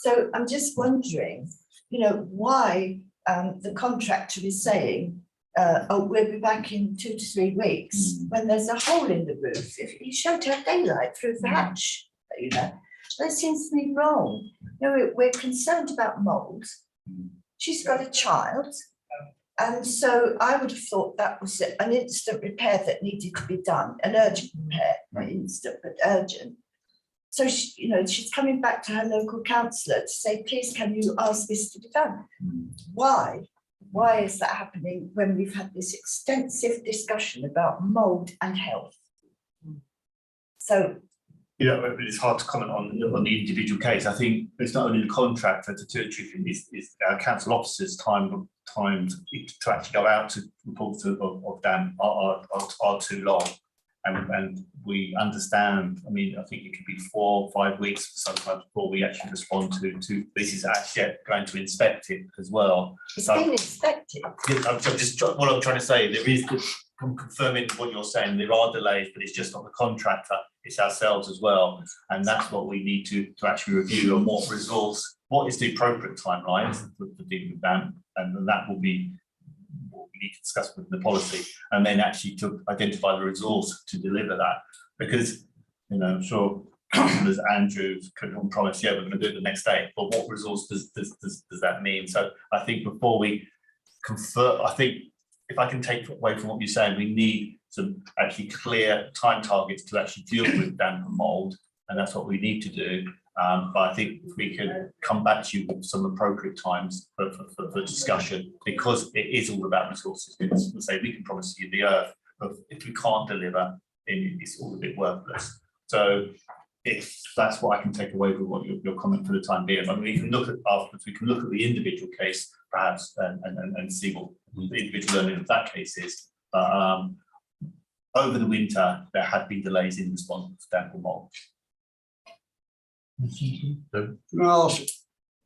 So I'm just wondering, why the contractor is saying, oh, we'll be back in 2 to 3 weeks, when there's a hole in the roof. If you showed her daylight through the hatch, that seems to me wrong. We're concerned about mould. She's got a child, and so I would have thought that was an instant repair that needed to be done, an urgent repair, not instant but urgent. So she's coming back to her local councillor to say, please, can you ask this to be done? Why? Why is that happening when we've had this extensive discussion about mould and health? So, it's hard to comment on the individual case. I think it's not only the contractor is our council officers' time to actually go out to reports of damp are too long, and we understand, I mean, I think it could be 4 or 5 weeks sometimes before we actually respond to this is actually going to inspect it as well. It's So been inspected. I'm just, what I'm trying to say, there is, I'm confirming what you're saying, there are delays, but it's just not the contractor, it's ourselves as well. And that's what we need to actually review, and what is the appropriate timelines for dealing with that, and then that will be what we need to discuss with the policy, and then actually to identify the resource to deliver that. Because, you know, I'm sure councillors Andrew can promise, yeah, we're going to do it the next day, but what resource does that mean? So I think before we confer, I think if I can take away from what you're saying, we need some actually clear time targets to actually deal with damp and mould, and that's what we need to do. But I think if we can come back to you with some appropriate times for discussion, because it is all about resources. We'll say we can promise you the earth, but if we can't deliver, then it's all a bit worthless. So if that's what I can take away with what your comment for the time being, I mean, we can look at afterwards, we can look at the individual case perhaps and see what the individual learning of that case is. But over the winter, there had been delays in response to damp and mould. Can I ask,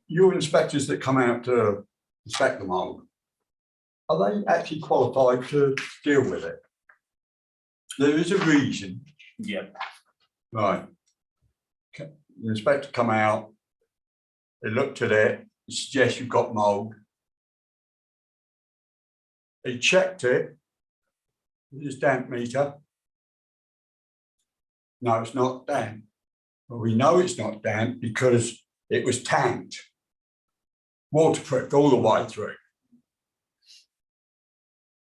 your inspectors that come out to inspect the mould, are they actually qualified to deal with it? There is a reason. Yeah. Right. The inspector come out, they looked at it, suggest you've got mould. They checked it, this damp meter. No, it's not damp. Well, we know it's not damp because it was tanked, waterproofed all the way through.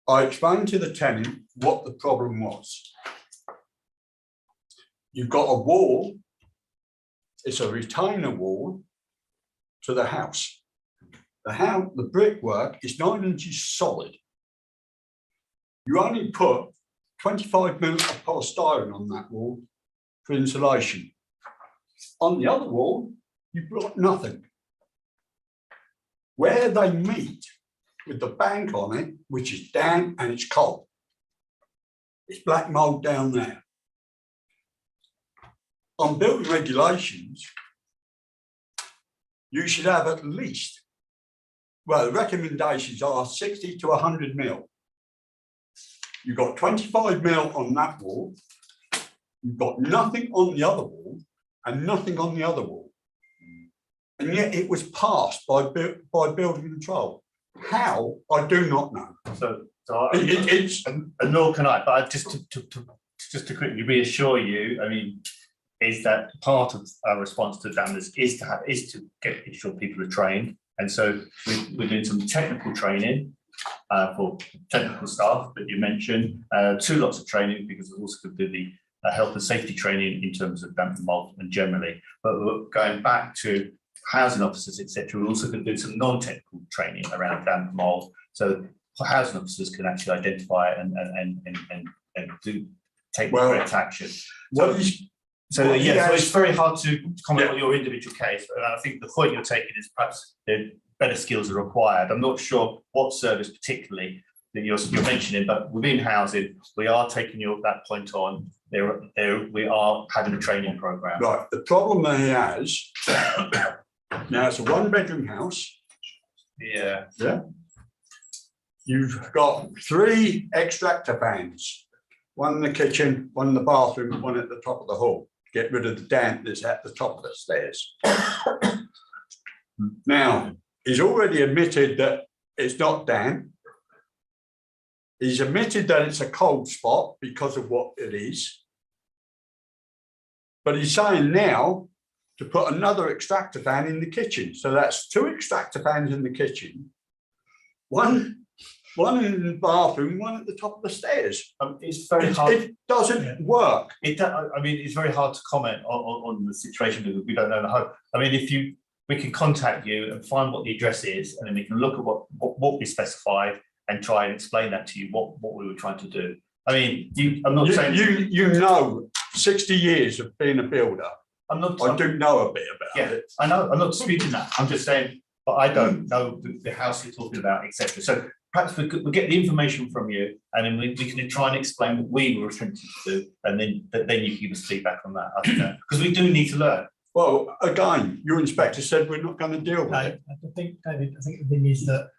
I explained to the tenant what the problem was. You've got a wall, it's a retainer wall to the house. The brickwork is 9 inches solid. You only put 25 mil of polystyrene on that wall for insulation. On the other wall, you've got nothing. Where they meet with the bank on it, which is damp and it's cold, it's black mould down there. On building regulations, you should have at least, well, the recommendations are 60 to 100 mil. You've got 25 mil on that wall, you've got nothing on the other wall, and nothing on the other wall. And yet it was passed by building control. How? I do not know. So and nor can I, but just to quickly reassure you, I mean, is that part of our response to damage is to ensure people are trained. And so we're doing some technical training for technical staff that you mentioned, 2 lots of training, because we're also going to do the health and safety training in terms of damp and mould and generally. But we're going back to housing officers, etc. We're also going to do some non-technical training around damp and mould, so housing officers can actually identify and do take the correct action. So it's very hard to comment on your individual case, but I think the point you're taking is perhaps better skills are required. I'm not sure what service particularly that you're mentioning, but within housing, we are taking that point on. We are having a training program. Right. The problem they has now, it's a 1-bedroom house. Yeah. Yeah. You've got 3 extractor fans, 1 in the kitchen, 1 in the bathroom, 1 at the top of the hall. Get rid of the damp that's at the top of the stairs. Now, he's already admitted that it's not damp. He's admitted that it's a cold spot because of what it is. But he's saying now to put another extractor fan in the kitchen. So that's 2 extractor fans in the kitchen, one in the bathroom, 1 at the top of the stairs. It's very hard. It doesn't work. I mean, it's very hard to comment on the situation because we don't know the home. I mean, we can contact you and find what the address is, and then we can look at what we specified and try and explain that to you, what we were trying to do. I mean, I'm not saying you know 60 years of being a builder. I do know a bit about it. I know. I'm not disputing that. I'm just saying, but I don't know the house you're talking about, etc. So perhaps we'll get the information from you, and then we can try and explain what we were attempting to do, and then you can give us feedback on that. I think because we do need to learn. Well, again, your inspector said we're not going to deal with it. I think, David, I think the thing is that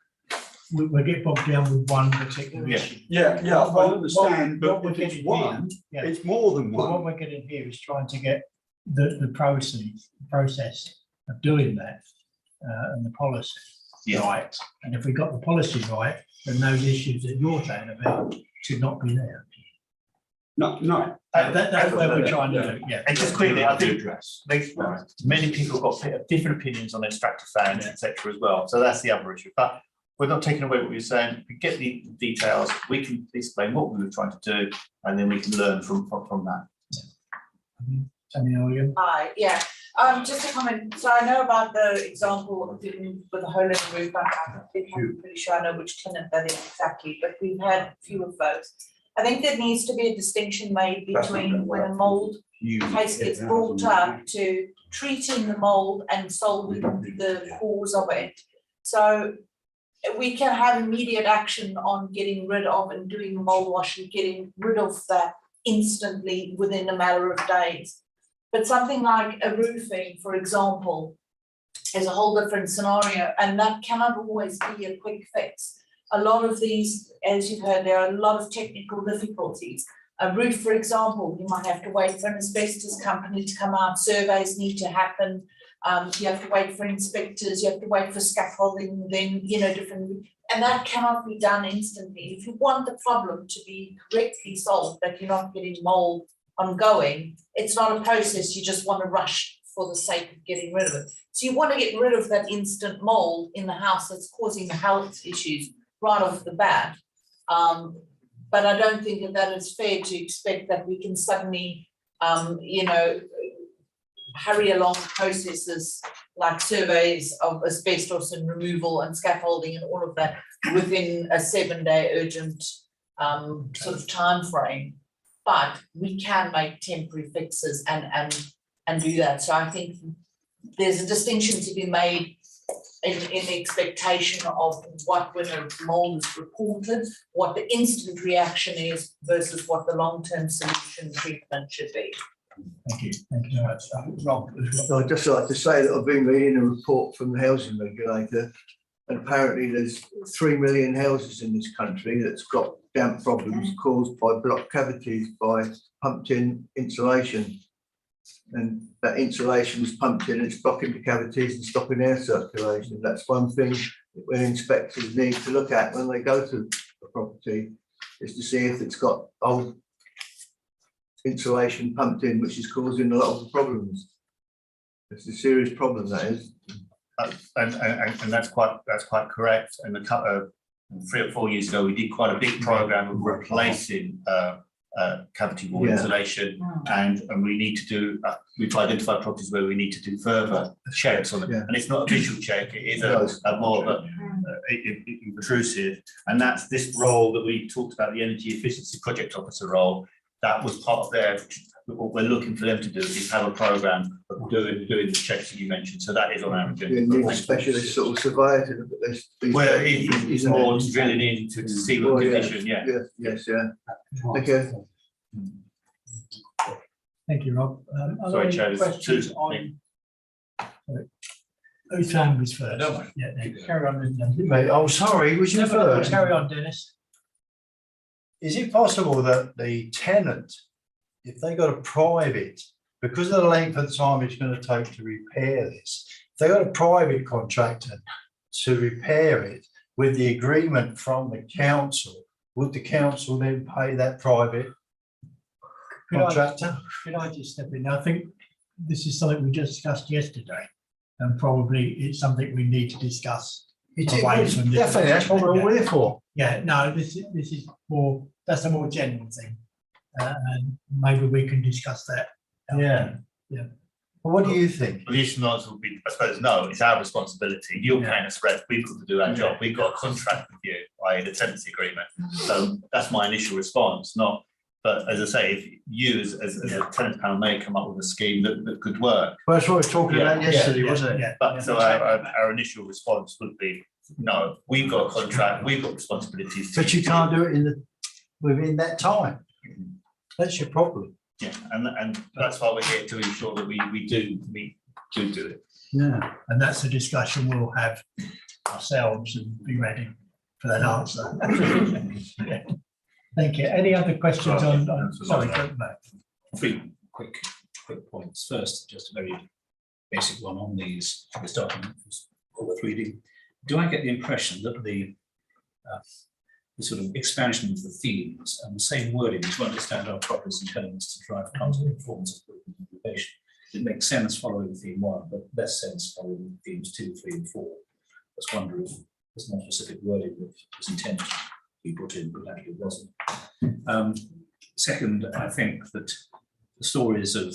we get bogged down with one particular issue. Yeah, I understand, but we're if it's getting one, here, it's more than But what one. we're getting here is trying to get the process of doing that and the policy right. And if we got the policy right, then those issues that you're saying about should not be there. No. That's what we're trying to do, yeah. And just quickly, I think many people have got different opinions on extractor fans, etc. as well. So that's the other issue. But we're not taking away what you're saying. We get the details, we can explain what we were trying to do, and then we can learn from that. Hi, yeah, just a comment, so I know about the example of dealing with the hole in the roof, I'm pretty sure I know which tenant that is exactly, but we've had a few of those. I think there needs to be a distinction made between when a mold case gets brought up to treating the mold and solving the cause of it. So we can have immediate action on getting rid of and doing mold wash and getting rid of that instantly within a matter of days. But something like a roofing, for example, is a whole different scenario, and that cannot always be a quick fix. A lot of these, as you've heard, there are a lot of technical difficulties. A roof, for example, you might have to wait for an asbestos company to come out, surveys need to happen. You have to wait for inspectors, you have to wait for scaffolding, then, different, and that cannot be done instantly. If you want the problem to be correctly solved, that you're not getting mold ongoing, it's not a process you just want to rush for the sake of getting rid of it. So you want to get rid of that instant mold in the house that's causing the health issues right off the bat. But I don't think that is fair to expect that we can suddenly, hurry along processes like surveys of asbestos and removal and scaffolding and all of that within a 7-day urgent sort of time frame. But we can make temporary fixes and do that. So I think there's a distinction to be made in the expectation of what when a mold is reported, what the instant reaction is versus what the long-term solution treatment should be. Thank you very much. Rob, I'd just like to say that I've been reading a report from the housing regulator, and apparently there's 3 million houses in this country that's got damp problems caused by blocked cavities by pumped in insulation. And that insulation was pumped in, it's blocking the cavities and stopping air circulation. That's one thing that inspectors need to look at when they go to a property, is to see if it's got old insulation pumped in, which is causing a lot of the problems. It's a serious problem, that is. And that's quite correct. And a couple of 3 or 4 years ago, we did quite a big program of replacing cavity wall insulation, and we need to do. We've identified properties where we need to do further checks on it, and it's not a visual check; it is a more of a intrusive. And that's this role that we talked about, the energy efficiency project officer role. That was part of their. What we're looking for them to do is have a program of doing the checks that you mentioned. So that is on our agenda. You need a specialist sort of surveyor to look at this. Well, it's more drilling in to see what condition. Yeah. Yes. Thank you. Thank you, Rob. Are Sorry, there any Chair. questions on? Whose time was first? Yeah, carry on. Mate, oh, sorry, was you first? Carry on, Dennis. Is it possible that the tenant, if they got a private, because of the length of time it's going to take to repair this, if they got a private contractor to repair it with the agreement from the council, would the council then pay that private contractor? Could I just step in? I think this is something we just discussed yesterday, and probably it's something we need to discuss. Definitely, that's what we're all here for. Yeah, no, this is more, that's a more general thing. And maybe we can discuss that. Yeah. Well, what do you think? Well, the issue would be, I suppose, no, it's our responsibility. You're paying us rent. We've got to do our job. We've got a contract with you, i.e. the tenancy agreement. So that's my initial response, not. But as I say, if you as a tenant panel may come up with a scheme that could work. Well, that's what we were talking about yesterday, wasn't it? But so our initial response would be No, we've got a contract, we've got responsibilities. But you can't do it within that time. That's your problem. Yeah, and that's why we're here to ensure that we do it. Yeah, and that's a discussion we'll have ourselves and be ready for that answer. Yeah. Thank you. Any other questions on sorry, go back. Three quick points. First, just a very basic one on this document worth reading. Do I get the impression that the sort of expansion of the themes and the same wording to understand our properties and tenements to drive content performance of occupation? It makes sense following theme 1, but less sense following themes 2, 3, and 4. I just wonder if there's more specific wording that was intended to be put in, but actually it wasn't. Second, I think that the stories of,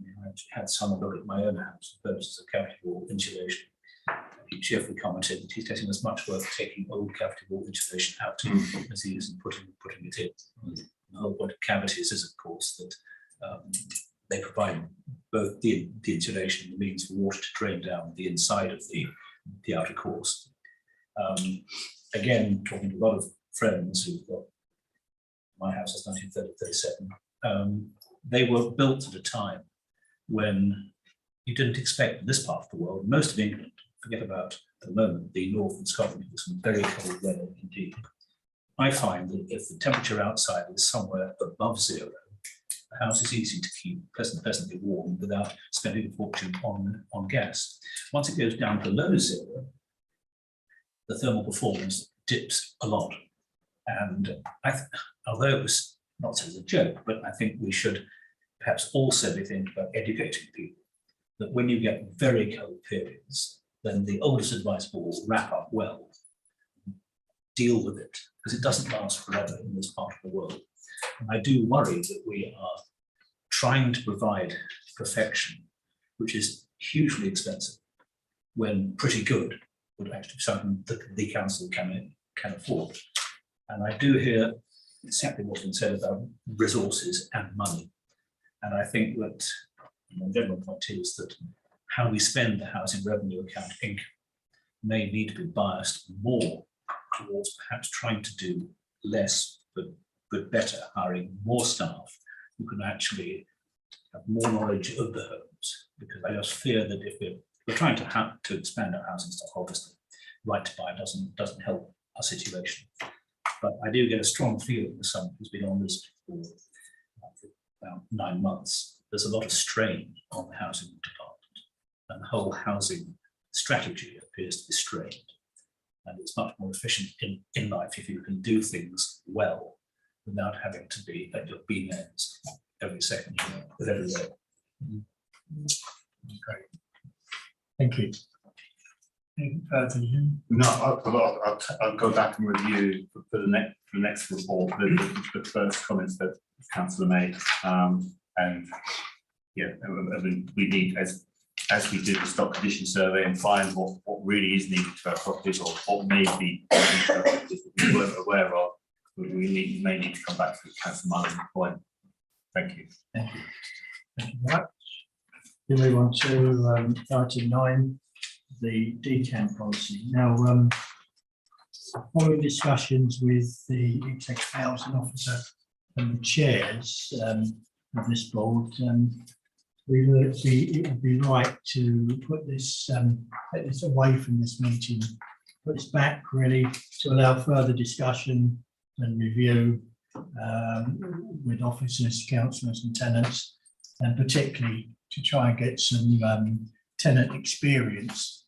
I had some look at my own house for purposes of cavity wall insulation. He cheerfully commented that he's getting as much work taking old cavity wall insulation out as he is in putting it in. The whole point of cavities is, of course, that they provide both the insulation and the means for water to drain down the inside of the outer course. Again, talking to a lot of friends who've got, my house is 1937, they were built at a time when you didn't expect this part of the world, most of England, forget about at the moment the north and Scotland, with some very cold weather indeed. I find that if the temperature outside is somewhere above 0, the house is easy to keep pleasantly warm without spending a fortune on gas. Once it goes down below 0, the thermal performance dips a lot. And although it was not said as a joke, but I think we should perhaps also be thinking about educating people that when you get very cold periods, then the oldest advice will wrap up well, deal with it, because it doesn't last forever in this part of the world. And I do worry that we are trying to provide perfection, which is hugely expensive, when pretty good would actually be something that the council can afford. And I do hear exactly what's been said about resources and money. And I think that my general point is that how we spend the housing revenue account income may need to be biased more towards perhaps trying to do less but better, hiring more staff who can actually have more knowledge of the homes. Because I just fear that if we're trying to expand our housing stock, obviously, right to buy doesn't help our situation. But I do get a strong feeling as someone who's been on this for about 9 months, there's a lot of strain on the housing department, and the whole housing strategy appears to be strained. And it's much more efficient in life if you can do things well without having to be at your beam ends every second with every day. Great. Thank you. No, I'll go back and review for the next report, the first comments that councillor made. And yeah, I mean, we need, as we do the stock condition survey and find what really is needed to our properties, or what may be that we weren't aware of, we may need to come back to councillor Mullen's point. Thank you. Thank you. Thank you very much. We move on to item 9, the decant policy. Now, following discussions with the executive housing officer and the chairs of this board, it would be right to put this, take this away from this meeting, put this back really to allow further discussion and review with officers, councillors and tenants, and particularly to try and get some tenant experience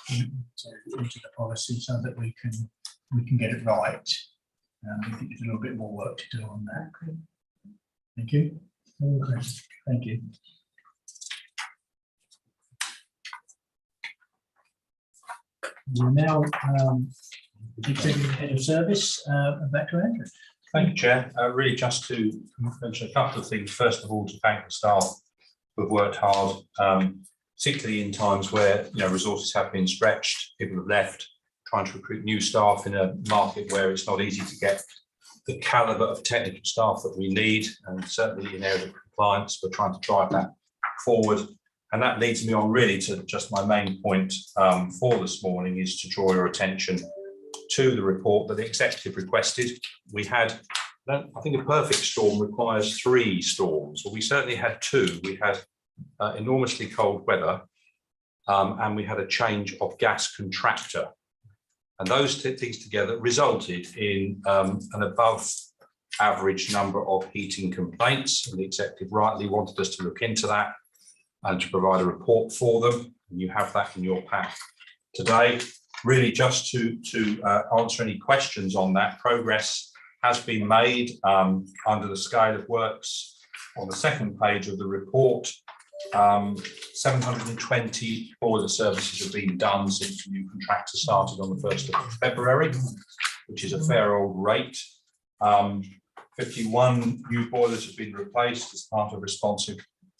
into the policy so that we can get it right. I think there's a little bit more work to do on that. Thank you. Thank you. We're now executive head of service, back to Andrew. Thank you, Chair. Really just to mention a couple of things. First of all, to thank the staff who have worked hard, particularly in times where resources have been stretched, people have left, trying to recruit new staff in a market where it's not easy to get the calibre of technical staff that we need, and certainly in areas of compliance, we're trying to drive that forward. And that leads me on really to just my main point for this morning, is to draw your attention to the report that the executive requested. We had, I think a perfect storm requires 3 storms. Well, we certainly had 2. We had enormously cold weather and we had a change of gas contractor. And those 2 things together resulted in an above average number of heating complaints. And the executive rightly wanted us to look into that and to provide a report for them. And you have that in your pack today. Really just to answer any questions on that. Progress has been made under the scale of works on the second page of the report. 720 boiler services have been done since the new contractor started on the 1st of February, which is a fair old rate. 51 new boilers have been replaced as part of responsive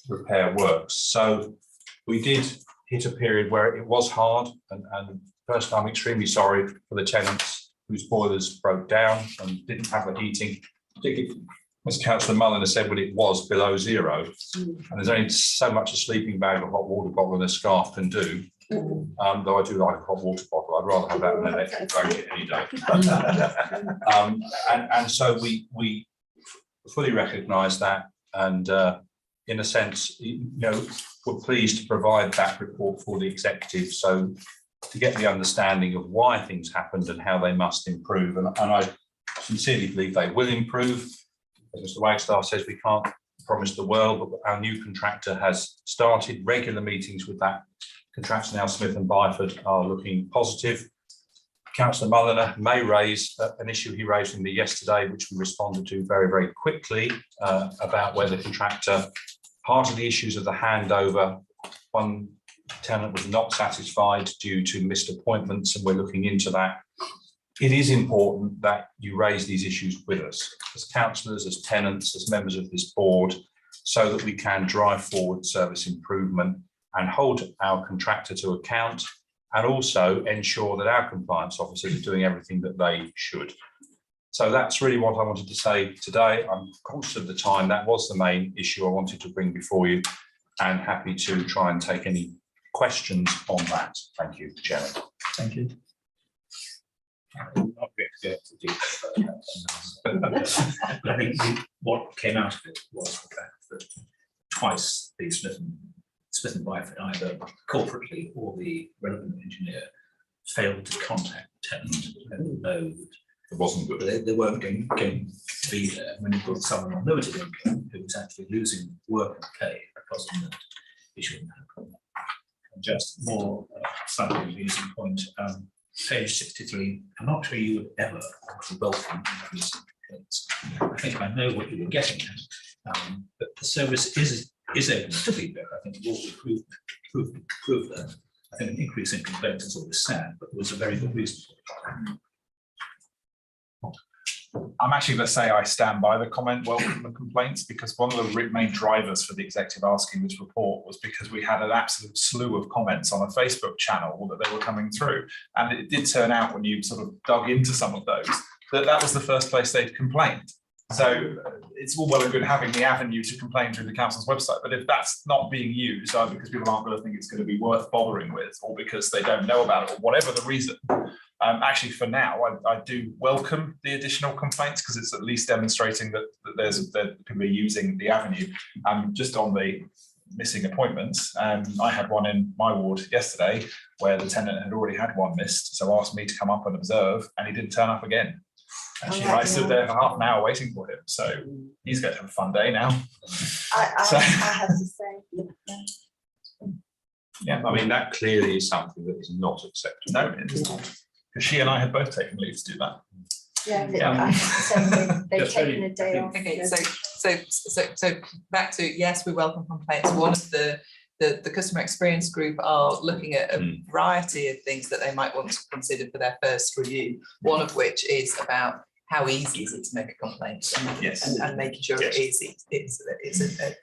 repair works. So we did hit a period where it was hard, and first I'm extremely sorry for the tenants whose boilers broke down and didn't have the heating. Particularly, as Councillor Mulliner said, when it was below 0, and there's only so much a sleeping bag, a hot water bottle and a scarf can do. Though I do like a hot water bottle, I'd rather have that than an electric blanket any day. And so we fully recognise that, and in a sense, we're pleased to provide that report for the executive, so to get the understanding of why things happened and how they must improve. And I sincerely believe they will improve. As Mr. Wagstaff says, we can't promise the world, but our new contractor has started regular meetings with that contractor now. Smith and Byford are looking positive. Councillor Mulliner may raise an issue he raised with me yesterday, which we responded to very, very quickly, about where the contractor, part of the issues of the handover, one tenant was not satisfied due to missed appointments, and we're looking into that. It is important that you raise these issues with us as councillors, as tenants, as members of this board, so that we can drive forward service improvement and hold our contractor to account, and also ensure that our compliance officers are doing everything that they should. So that's really what I wanted to say today. I'm conscious of the time. That was the main issue I wanted to bring before you, and happy to try and take any questions on that. Thank you, Chairman. Thank you. Not going to go into detail. I think what came out of it was the fact that twice the Smith and Byford, either corporately or the relevant engineer, failed to contact the tenant and know that it wasn't good. They weren't going to be there when you've got someone on limited income who was actually losing work and pay because of that issue. And just more slightly amusing point, page 63, I'm not sure you would ever actually welcome increasing complaints. I think I know what you were getting at, but the service is able to be better. I think it will prove that. I think an increase in complaints is always sad, but there was a very good reason for it. I'm actually going to say I stand by the comment welcome the complaints, because one of the main drivers for the executive asking this report was because we had an absolute slew of comments on a Facebook channel that they were coming through. And it did turn out, when you sort of dug into some of those, that was the first place they'd complained. So it's all well and good having the avenue to complain through the council's website, but if that's not being used, either because people aren't going to think it's going to be worth bothering with, or because they don't know about it, or whatever the reason, actually for now, I do welcome the additional complaints, because it's at least demonstrating that people are using the avenue. Just on the missing appointments, I had one in my ward yesterday where the tenant had already had one missed, so asked me to come up and observe, and he didn't turn up again. Actually, I stood there for half an hour waiting for him, so he's going to have a fun day now. I have to say, yeah, I mean, that clearly is something that is not acceptable. No, it is not. Because she and I had both taken leave to do that. They've taken a day off. Okay, so back to, yes, we welcome complaints. One of the customer experience group are looking at a variety of things that they might want to consider for their first review. One of which is about how easy is it to make a complaint, and making sure it is it's a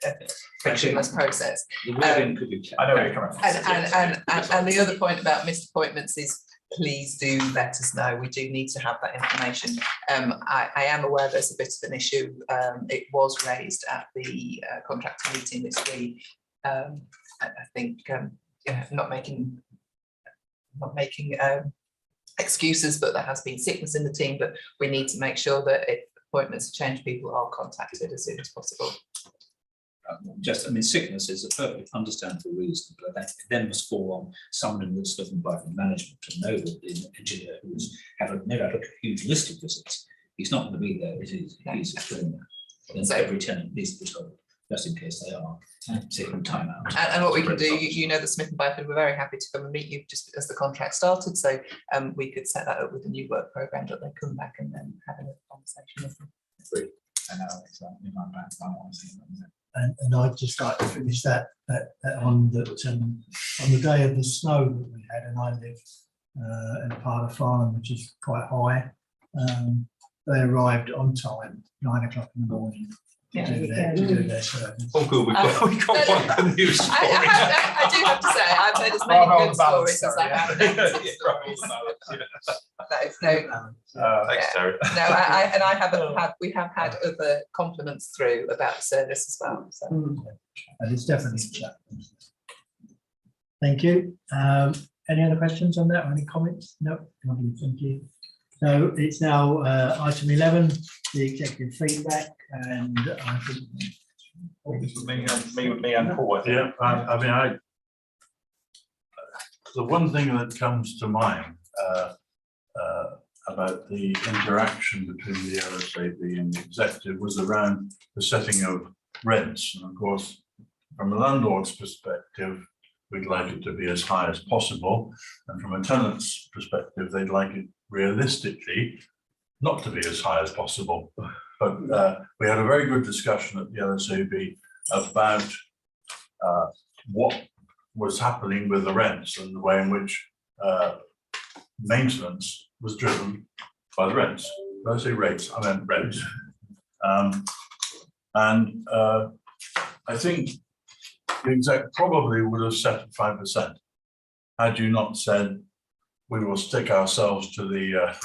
frictionless process. I know where you're coming from. And the other point about missed appointments is, please do let us know. We do need to have that information. I am aware there's a bit of an issue. It was raised at the contractor meeting this week. I think not making excuses, but there has been sickness in the team, but we need to make sure that if appointments change, people are contacted as soon as possible. Sickness is a perfectly understandable reason, but that then must fall on someone in the Southern Private Management to know that the engineer who's never had a huge list of visits, he's not going to be there. He's explaining that. And so every tenant needs to be told, just in case they are sick from time out. And what we can do, you know that Smith and Byford were very happy to come and meet you just as the contract started, so we could set that up with a new work programme that they come back and then have a conversation with them. Great. I know it's in my back, I want to see them. And I'd just like to finish that on the day of the snow that we had, and I live in a part of Farnham which is quite high. They arrived on time, 9 o'clock in the morning. To do their service. Oh, good. We've got one good news story. I do have to say, I've heard as many good stories as I have negative stories. Thanks, Terry. We have had other compliments through about the service as well. So. And it's definitely a challenge. Thank you. Any other questions on that or any comments? No, lovely, thank you. So it's now item 11, the executive feedback, and I think me and Paul. Yeah, the one thing that comes to mind about the interaction between the LSAB and the executive was around the setting of rents. And of course, from a landlord's perspective, we'd like it to be as high as possible. And from a tenant's perspective, they'd like it realistically not to be as high as possible. But we had a very good discussion at the LSAB about what was happening with the rents and the way in which maintenance was driven by the rents. When I say rates, I meant rents. I think the exec probably would have set at 5% had you not said we will stick ourselves to the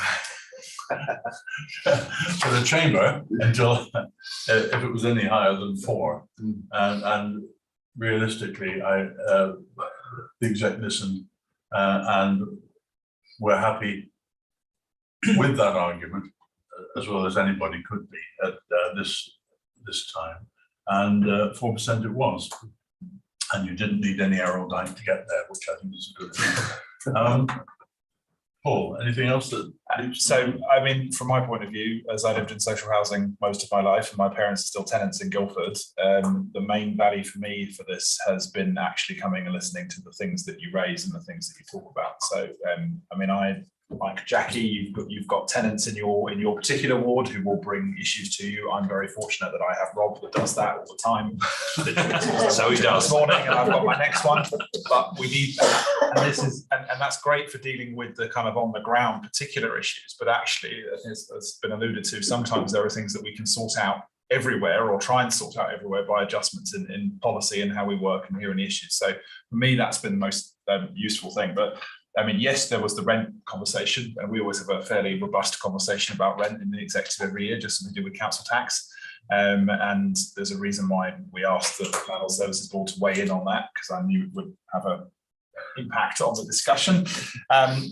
to the chamber until if it was any higher than 4. And realistically, the exec listened and we're happy with that argument as well as anybody could be at this time. And 4% it was. And you didn't need any aerodynamic to get there, which I think is a good thing. Paul, anything else that? So, I mean, from my point of view, as I lived in social housing most of my life, and my parents are still tenants in Guildford, the main value for me for this has been actually coming and listening to the things that you raise and the things that you talk about. So, I mean, like Jackie, you've got tenants in your particular ward who will bring issues to you. I'm very fortunate that I have Rob that does that all the time. So he does this morning, and I've got my next one. But we need, and this is, and that's great for dealing with the kind of on the ground particular issues. But actually, as been alluded to, sometimes there are things that we can sort out everywhere or try and sort out everywhere by adjustments in policy and how we work and hearing issues. So for me, that's been the most useful thing. But I mean, yes, there was the rent conversation, and we always have a fairly robust conversation about rent in the executive every year, just as we do with council tax. And there's a reason why we asked the Landlord Services Board to weigh in on that, because I knew it would have an impact on the discussion.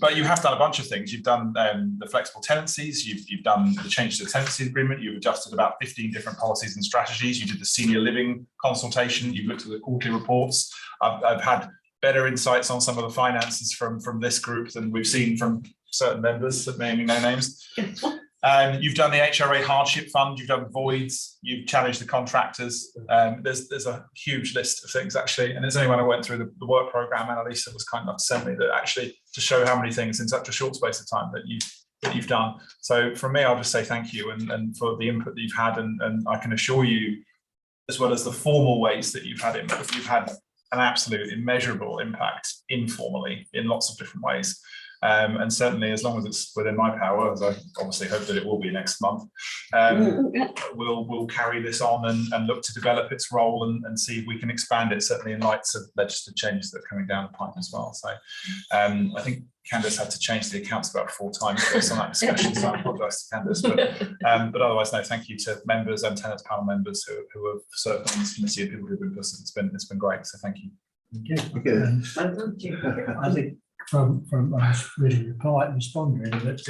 But you have done a bunch of things. You've done the flexible tenancies, you've done the change to the tenancy agreement, you've adjusted about 15 different policies and strategies, you did the senior living consultation, you've looked at the quarterly reports. I've had better insights on some of the finances from this group than we've seen from certain members that naming no names. You've done the HRA hardship fund, you've done voids, you've challenged the contractors. There's a huge list of things actually, and it's only when I went through the work programme, Annalisa was kind enough to send me that actually to show how many things in such a short space of time that you've done. So from me, I'll just say thank you and for the input that you've had, and I can assure you, as well as the formal ways that you've had input, you've had an absolute immeasurable impact informally in lots of different ways. And certainly as long as it's within my power, as I obviously hope that it will be next month, we'll carry this on and look to develop its role and see if we can expand it, certainly in light of legislative changes that are coming down the pipe as well. So I think Candace had to change the accounts about 4 times based on that discussion, so I apologise to Candace. But otherwise, no, thank you to members and tenants panel members who have served on this committee and people who have been listening. It's been great, so thank you. Thank you. I think from I was really respond really, but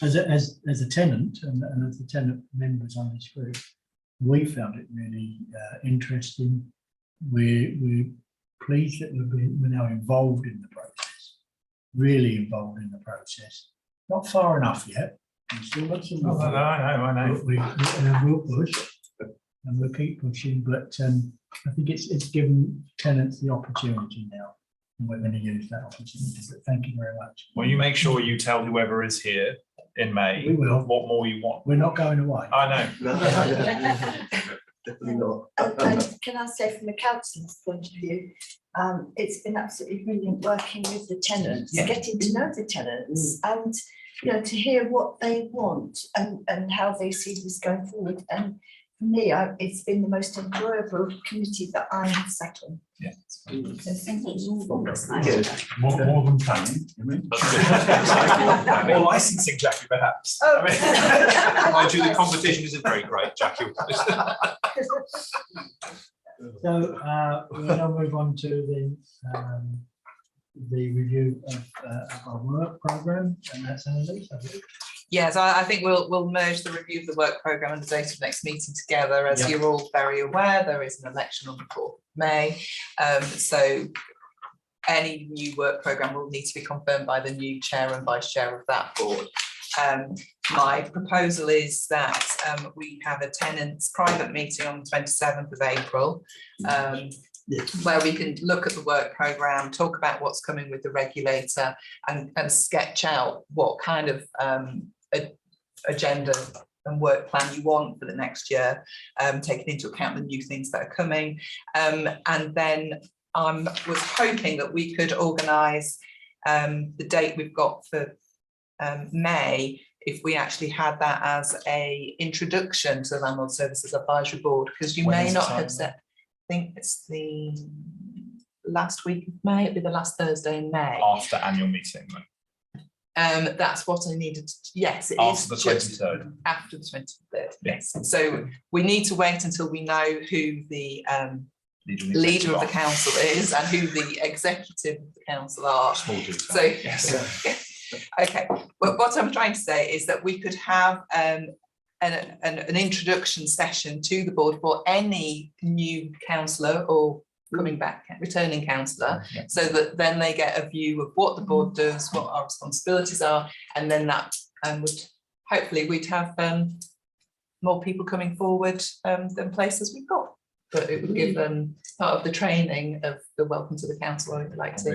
as a tenant and as the tenant members on this group, we found it really interesting. We're pleased that we're now involved in the process, really involved in the process. Not far enough yet. We've still got some. I know. We'll push, and we'll keep pushing. But I think it's given tenants the opportunity now, and we're going to use that opportunity. But thank you very much. Well, you make sure you tell whoever is here in May We will. what more you want. We're not going away. I know. Definitely not. And can I say from a councillor's point of view, it's been absolutely brilliant working with the tenants, getting to know the tenants and, you know, to hear what they want and how they see this going forward. And for me, it's been the most enjoyable committee that I have sat on. Yeah. So thank you. More than planning, you mean? Or licensing, Jackie, perhaps. Mind you, the competition isn't very great, Jackie. So we'll now move on to the review of our work programme, and that's Annalise, I believe. Yeah, so I think we'll merge the review of the work programme and the date of next meeting together. As you're all very aware, there is an election on the 4th of May. So any new work programme will need to be confirmed by the new chair and vice chair of that board. My proposal is that we have a tenants private meeting on the 27th of April, where we can look at the work programme, talk about what's coming with the regulator and sketch out what kind of agenda and work plan you want for the next year, taking into account the new things that are coming. And then I was hoping that we could organise the date we've got for May, if we actually had that as a introduction to the Landlord Services Advisory Board, because you may not have said, I think it's the last week of May, it'll be the last Thursday in May. After annual meeting, though. That's what I needed. Yes, it After is the just 23rd. after the 23rd. Yes. So we need to wait until we know who the leader of the council is and who the executive of the council are. Small detail. So yes. Okay. But what I'm trying to say is that we could have an introduction session to the board for any new councillor or coming back, returning councillor, so that then they get a view of what the board does, what our responsibilities are, and then that would hopefully we'd have more people coming forward than places we've got. But it would give them part of the training of the welcome to the council. I would like to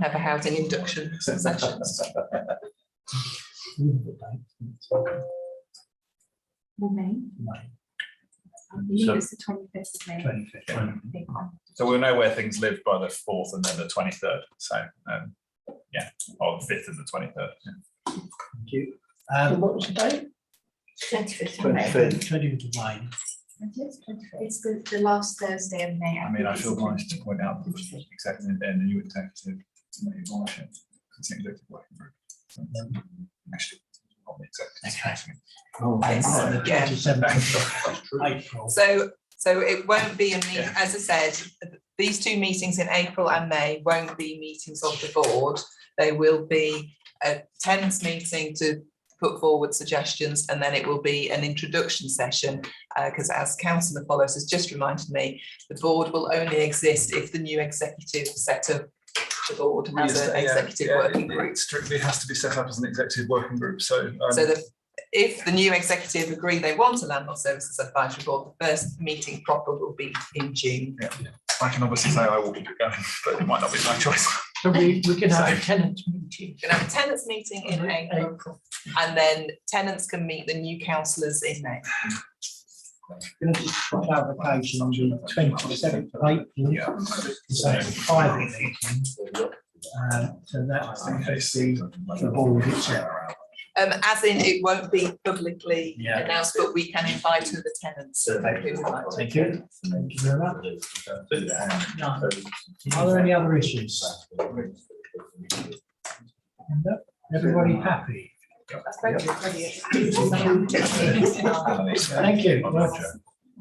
have a housing induction sessions. May. I believe So- it's the 25th of May. So we'll know where things live by the 4th and then the 23rd. So yeah, or the 5th and the 23rd. Thank you. What was the date? 25th of May. 20th of May. It's the last Thursday of May. I mean, I feel obliged to point out that the executive and the new executive ownership, it's an executive working group. So, actually, on the executive. So it won't be a meeting, as I said, these two meetings in April and May won't be meetings of the board. They will be a tenants meeting to put forward suggestions, and then it will be an introduction session, because as Councillor Follows has just reminded me, the board will only exist if the new executive set up the board as an executive working group. It strictly has to be set up as an executive working group. So if the new executive agree they want a Landlord Services Advisory Board, the first meeting proper will be in June. Yeah. I can obviously say I will keep it going, but it might not be my choice. So we can have a tenants meeting. We can have a tenants meeting in April, and then tenants can meet the new councillors in May. Just for clarification, on the 27th of April, so it's a private meeting. So that's the board itself. As in, it won't be publicly announced, but we can invite to the tenants. Thank you. Thank you very much. Are there any other issues? Everybody happy? Thank you. Well,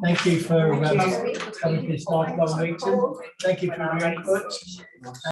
Thank you for coming to this nice long meeting. Thank you for your input.